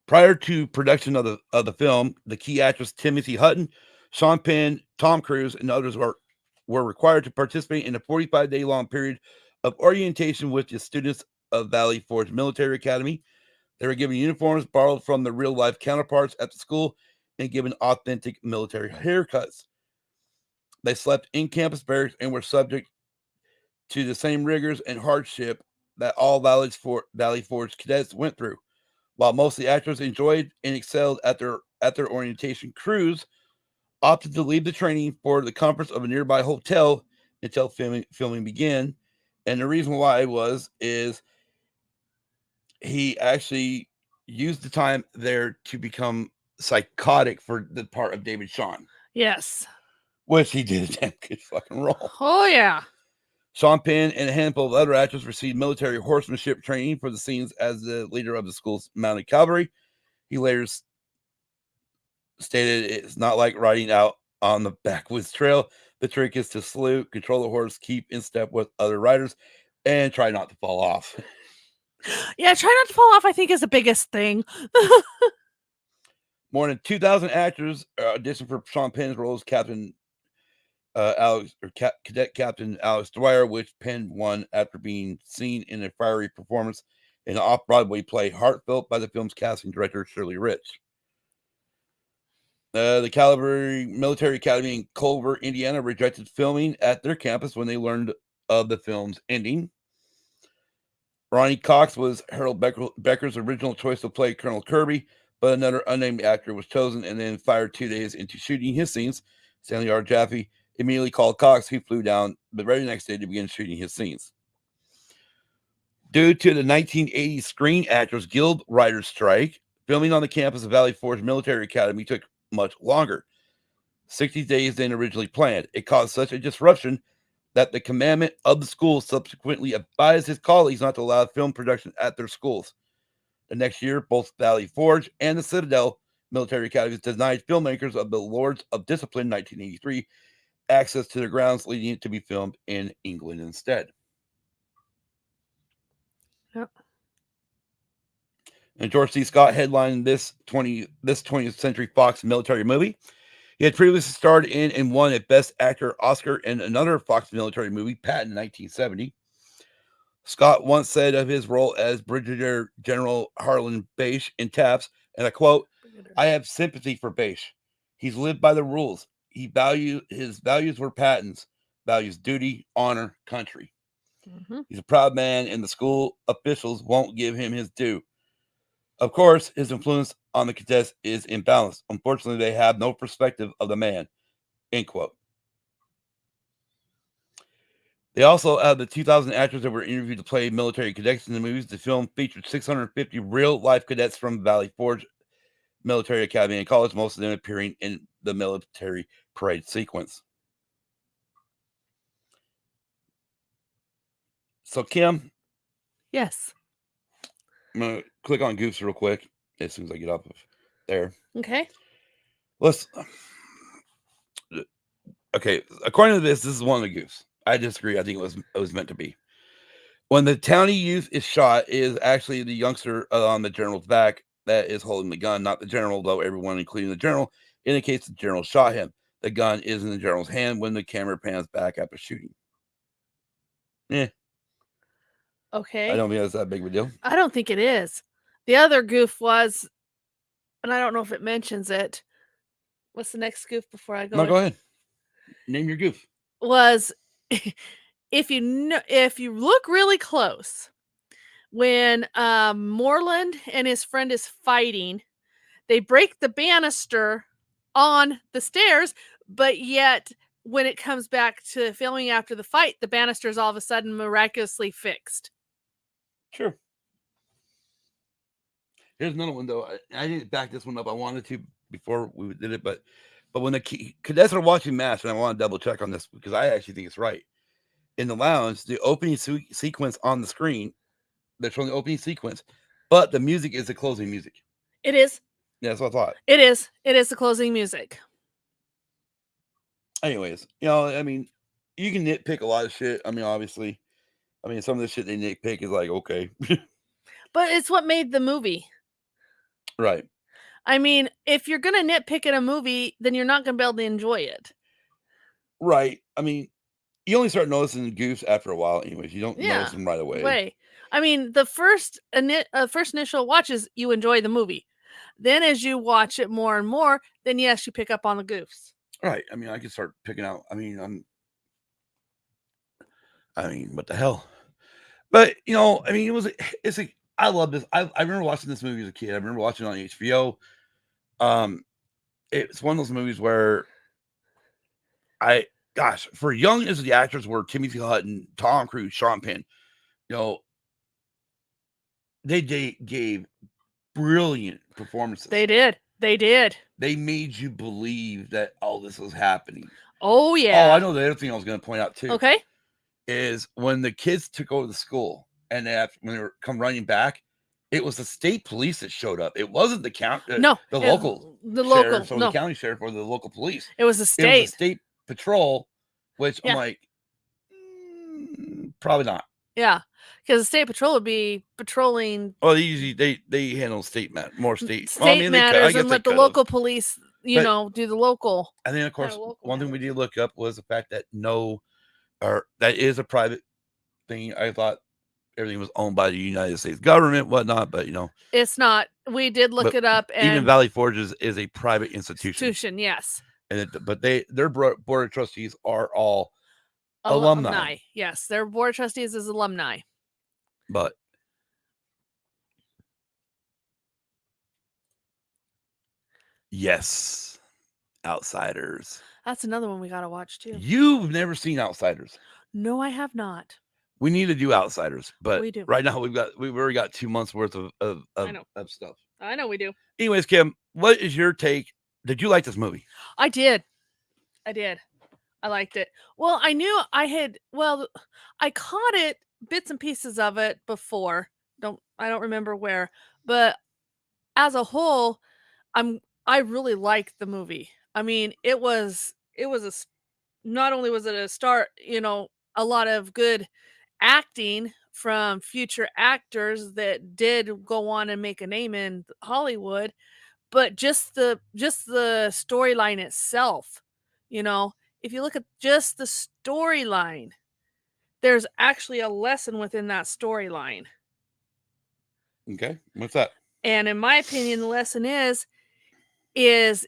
Prior to production of the film, the key actors Timothy Hutton, Sean Penn, Tom Cruise, and others were required to participate in a 45-day long period of orientation with the students of Valley Forge Military Academy. They were given uniforms borrowed from their real-life counterparts at the school and given authentic military haircuts. They slept in campus barracks and were subject to the same rigors and hardship that all Valley Forge cadets went through. While most of the actors enjoyed and excelled at their orientation, Cruise opted to leave the training for the comforts of a nearby hotel until filming began. And the reason why is he actually used the time there to become psychotic for the part of David Shawn. Yes. Which he did a damn good fucking role. Oh, yeah. Sean Penn and a handful of other actors received military horsemanship training for the scenes as the leader of the school's mounted cavalry. He later stated, "It's not like riding out on the backwoods trail. The trick is to salute, control the horse, keep in step with other riders, and try not to fall off." Yeah, try not to fall off, I think, is the biggest thing. More than 2,000 actors auditioned for Sean Penn's role as Cadet Captain Alex Dwyer, which Penn won after being seen in a fiery performance in an off-Broadway play, heartfelt by the film's casting director, Shirley Rich. The Cavalry Military Academy in Culver, Indiana, rejected filming at their campus when they learned of the film's ending. Ronnie Cox was Harold Becker's original choice to play Colonel Kirby, but another unnamed actor was chosen and then fired 2 days into shooting his scenes. Stanley R. Jaffe immediately called Cox, who flew down the very next day to begin shooting his scenes. Due to the 1980 Screen Actors Guild writers' strike, filming on the campus of Valley Forge Military Academy took much longer, 60 days than originally planned. It caused such a disruption that the commandant of the school subsequently advised his colleagues not to allow film production at their schools. The next year, both Valley Forge and the Citadel Military Academies denied filmmakers of the Lords of Discipline 1983 access to their grounds, leading it to be filmed in England instead. Yep. And George C. Scott headlined this 20th Century Fox military movie. He had previously starred in and won a Best Actor Oscar in another Fox military movie, Patton, in 1970. Scott once said of his role as Brigadier General Harlan Bache in Taps, and I quote, "I have sympathy for Bache. He's lived by the rules. his values were Patton's values: duty, honor, country. Mm-hmm. He's a proud man, and the school officials won't give him his due. Of course, his influence on the cadets is imbalanced. Unfortunately, they have no perspective of the man. End quote. They also have the 2,000 actors that were interviewed to play military cadets in the movies. The film featured 650 real-life cadets from Valley Forge Military Academy and College, most of them appearing in the military parade sequence. So, Kim. Yes. I'm going to click on Goofs real quick as soon as I get off of there. Okay. Okay, according to this is one of the Goofs. I disagree. I think it was meant to be. When the townie youth is shot, it is actually the youngster on the general's back that is holding the gun, not the general, though everyone, including the general, indicates the general shot him. The gun is in the general's hand when the camera pans back after shooting. Okay. I don't think that's that big of a deal. I don't think it is. The other goof was, and I don't know if it mentions it. What's the next goof before I go? No, go ahead. Name your goof. Was if you look really close, when Moreland and his friend is fighting, they break the banister on the stairs, but yet when it comes back to filming after the fight, the banister is all of a sudden miraculously fixed. Sure. Here's another one, though. I didn't back this one up. I wanted to before we did it, but when the cadets are watching MASH, and I want to double check on this because I actually think it's right. In the lounge, the opening sequence on the screen, they're showing the opening sequence, but the music is the closing music. It is. Yeah, that's what I thought. It is. It is the closing music. Anyways, I mean, you can nitpick a lot of shit. I mean, obviously, some of the shit they nitpick is like, okay. But it's what made the movie. Right. I mean, if you're going to nitpick at a movie, then you're not going to be able to enjoy it. Right. I mean, you only start noticing goofs after a while anyways. You don't notice them right away. I mean, the first initial watches, you enjoy the movie. Then as you watch it more and more, then yes, you pick up on the goofs. Right. I mean, I can start picking out. I mean, what the hell? But I mean, I love this. I remember watching this movie as a kid. I remember watching it on HBO. It's one of those movies where for young as the actors were, Timothy Hutton, Tom Cruise, Sean Penn, they gave brilliant performances. They did. They made you believe that all this was happening. Oh, yeah. Oh, I know the other thing I was going to point out, too. Okay. Is when the kids took over the school and when they were come running back, it was the state police that showed up. It wasn't the local sheriff or the county sheriff or the local police. It was the state. It was the state patrol, which I'm like, probably not. Yeah, because the state patrol would be patrolling. Well, they handle more state matters and let the local police, do the local. And then, of course, one thing we did look up was the fact that that is a private thing. I thought everything was owned by the United States government, whatnot, but it's not. We did look it up, and even Valley Forge is a private institution. Yes. But their board of trustees are all alumni. Yes, their board of trustees is alumni. But yes, Outsiders. That's another one we got to watch too. You've never seen Outsiders? No, I have not. We need to do Outsiders, but we do. Right now we've already got 2 months worth of stuff. I know we do. Anyways, Kim, what is your take? Did you like this movie? I did. I liked it. Well, I knew I caught it, bits and pieces of it before. I don't remember where, but as a whole, I really liked the movie. I mean, it was not only was it a start, a lot of good acting from future actors that did go on and make a name in Hollywood, but just the storyline itself, if you look at just the storyline, there's actually a lesson within that storyline. Okay, what's that? And in my opinion, the lesson is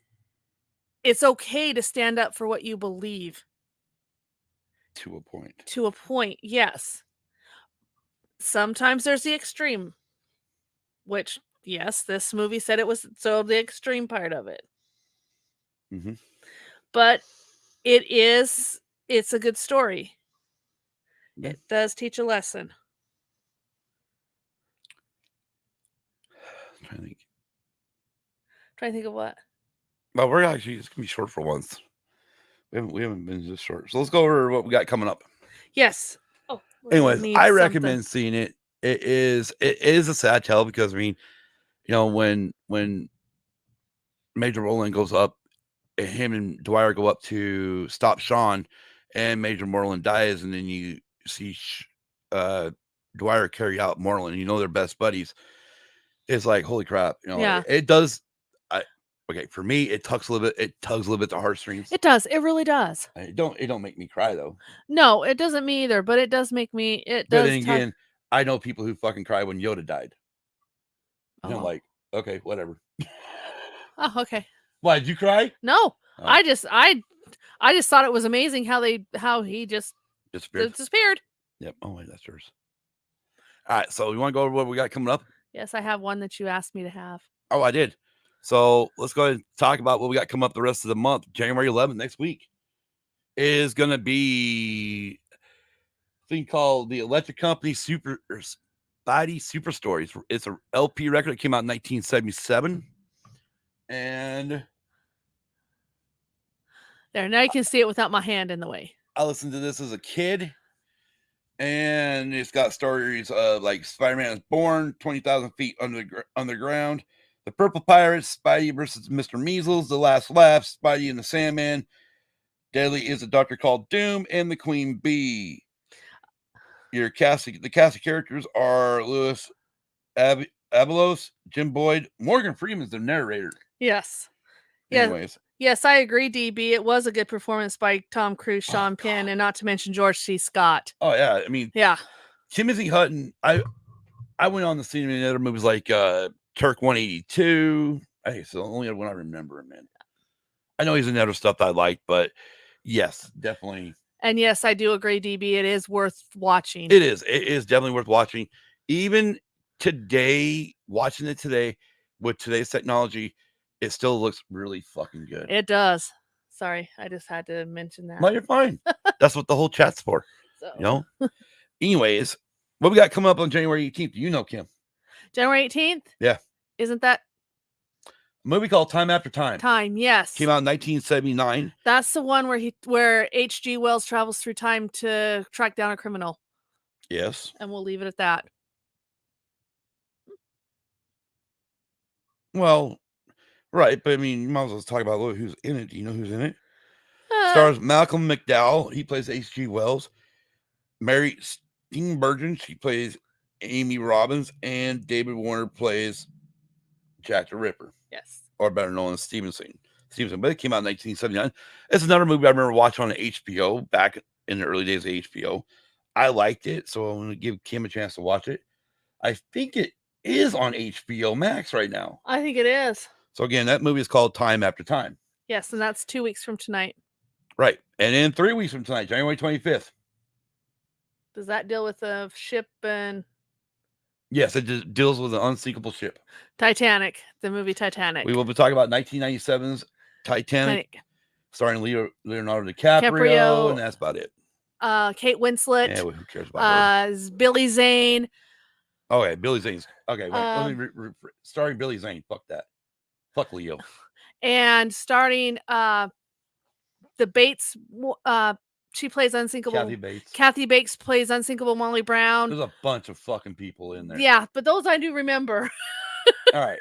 it's okay to stand up for what you believe. To a point. To a point, yes. Sometimes there's the extreme, which, yes, this movie said it was so the extreme part of it. Mm-hmm. But it's a good story. Yeah. It does teach a lesson. I'm trying to think. Trying to think of what? Well, we're actually it's gonna be short for once. We haven't been this short. So let's go over what we got coming up. Yes. Oh. Anyways, I recommend seeing it. It is a sad tale because I mean, you know, when Major Moreland goes up, him and Dwyer go up to stop Sean, and Major Moreland dies, and then you see Dwyer carry out Moreland. You know they're best buddies. It's like holy crap, you know. Yeah. It does. Okay, for me, it tugs a little bit. It tugs a little bit the heartstrings. It does. It really does. It don't make me cry though. No, it doesn't me either. But it does make me. It does. But then again, I know people who fucking cry when Yoda died. And I'm like, okay, whatever. Oh, okay. Why did you cry? No, oh. I just thought it was amazing how he just disappeared. Yep. Oh wait, that's yours. All right, so you want to go over what we got coming up? Yes, I have one that you asked me to have. Oh, I did. So let's go ahead and talk about what we got coming up the rest of the month. January 11th, next week, is going to be a thing called the Electric Company Spidey Super Stories. It's an LP record that came out in 1977. And there, now you can see it without my hand in the way. I listened to this as a kid. And it's got stories of like Spider-Man is born, 20,000 feet underground, the Purple Pirates, Spidey versus Mr. Measles, The Last Laugh, Spidey and the Sandman, Deadly is a Doctor Called Doom, and the Queen Bee. The cast of characters are Louis Abelos, Jim Boyd, Morgan Freeman's the narrator. Yes. Anyways. Yes, I agree, DB. It was a good performance by Tom Cruise, Sean Penn, and not to mention George C. Scott. Oh, yeah. I mean, yeah. Timothy Hutton, I went on to see him in other movies like Turk 182. It's the only one I remember him in. I know he's in other stuff that I like, but yes, definitely. And yes, I do agree, DB. It is worth watching. It is. It is definitely worth watching. Even today, watching it today with today's technology, it still looks really fucking good. It does. Sorry, I just had to mention that. No, you're fine. That's what the whole chat's for. So. You know? Anyways, what we got coming up on January 18th? Do you know, Kim? January 18th? Yeah. Isn't that a movie called Time After Time? Time, yes. Came out in 1979. That's the one where H.G. Wells travels through time to track down a criminal. Yes. And we'll leave it at that. Well, right, but I mean, you might as well talk about who's in it. Do you know who's in it? Stars Malcolm McDowell. He plays H.G. Wells. Mary Steenburgen. She plays Amy Robbins. And David Warner plays Jack the Ripper. Yes. Or better known as Stevenson. But it came out in 1979. It's another movie I remember watching on HBO back in the early days of HBO. I liked it, so I'm going to give Kim a chance to watch it. I think it is on HBO Max right now. I think it is. So again, that movie is called Time After Time. Yes, and that's 2 weeks from tonight. Right. And then 3 weeks from tonight, January 25th. Does that deal with the ship and... Yes, it deals with an unsinkable ship. Titanic, the movie Titanic. We will be talking about 1997's Titanic. Starring Leonardo DiCaprio, and that's about it. Kate Winslet. Yeah, well, who cares about her? Billy Zane. Okay, Billy Zane's... Okay, wait, let me starring Billy Zane. Fuck that. Fuck Leo. And starting the Bates, she plays Unsinkable. Kathy Bates plays Unsinkable Molly Brown. There's a bunch of fucking people in there. Yeah, but those I do remember. All right.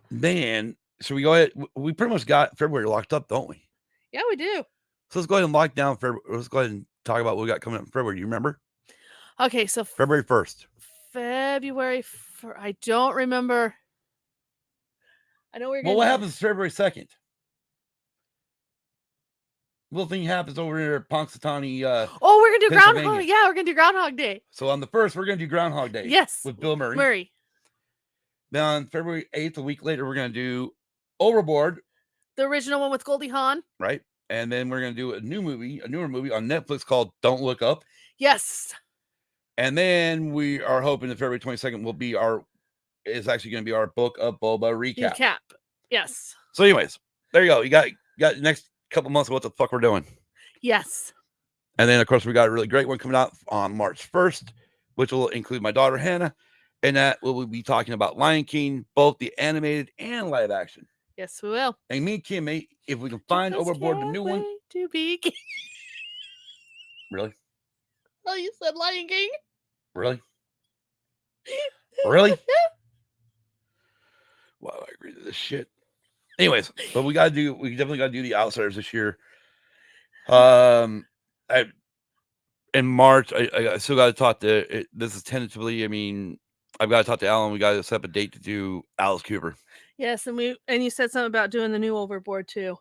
Then, so we go ahead. We pretty much got February locked up, don't we? Yeah, we do. So let's go ahead and lock down February. Let's go ahead and talk about what we got coming up in February. Do you remember? Okay, so February 1st. I don't remember. I know we're going. Well, what happens February 2nd? Little thing happens over here at Punxsutawney. We're gonna do Groundhog. Yeah, we're gonna do Groundhog Day. So on the 1st, we're gonna do Groundhog Day. Yes, with Bill Murray. Then on February 8th, a week later, we're gonna do Overboard. The original one with Goldie Hawn. Right. And then we're going to do a newer movie on Netflix called Don't Look Up. Yes. And then we are hoping that February 22nd is actually going to be our Book of Boba recap. Yes. So anyways, there you go. You got the next couple months of what the fuck we're doing. Yes. And then, of course, we got a really great one coming out on March 1st, which will include my daughter, Hannah. And that we'll be talking about Lion King, both the animated and live action. Yes, we will. And me and Kim, if we can find Overboard the new one. To be king. Really? Oh, you said Lion King? Really? Really? Wow, I agree to this shit. Anyways, but we definitely gotta do the Outsiders this year. In March, I still gotta talk to this is tentatively, I mean, I've got to talk to Alan. We got to set up a date to do Alice Cooper. Yes, and you said something about doing the new Overboard too.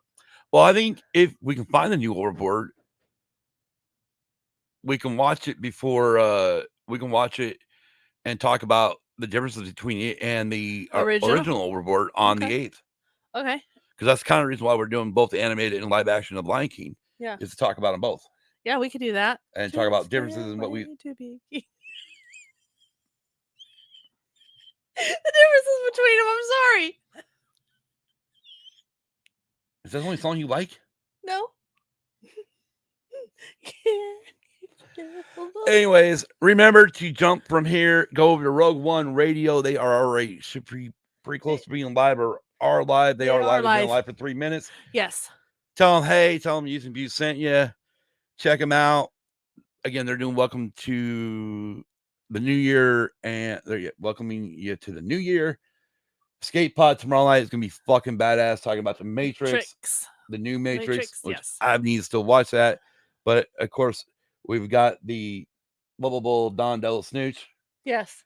Well, I think if we can find the new Overboard, we can watch it before we can watch it and talk about the differences between it and the original Overboard on the 8th. Okay. Because that's kind of the reason why we're doing both the animated and live action of Lion King. Yeah. Is to talk about them both. Yeah, we could do that. And talk about differences in what we. The differences between them. I'm sorry. Is that the only song you like? No. Anyways, remember to jump from here. Go over to Rogue One Radio. They are already pretty close to being live or are live. They are live. They've been live for 3 minutes. Yes. Tell them Using Views sent you. Check them out. Again, they're doing Welcome to the New Year, and they're welcoming you to the New Year. Skate Pod tomorrow night is gonna be fucking badass. Talking about the Matrix. The new Matrix, which yes. I need to still watch that. But of course, we've got the lovable Don Della Snooch. Yes.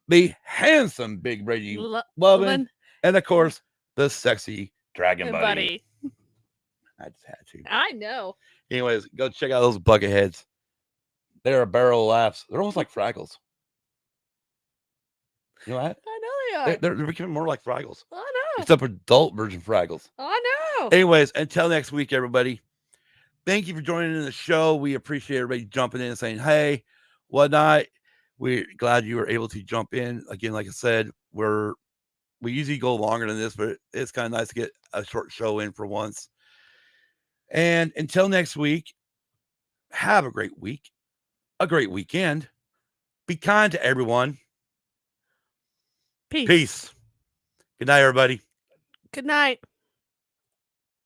The handsome Big Brady Lovin. And of course, the sexy Dragon Buddy. I just had to. I know. Anyways, go check out those Bucketheads. They're a barrel of laughs. They're almost like Fraggles. You know that? I know they are. They're becoming more like Fraggles. I know. Except for adult version Fraggles. I know. Anyways, until next week, everybody. Thank you for joining in the show. We appreciate everybody jumping in and saying, hey, whatnot. We're glad you were able to jump in. Again, like I said, we usually go longer than this, but it's kind of nice to get a short show in for once. And until next week, have a great week, a great weekend. Be kind to everyone. Peace. Peace. Good night, everybody. Good night.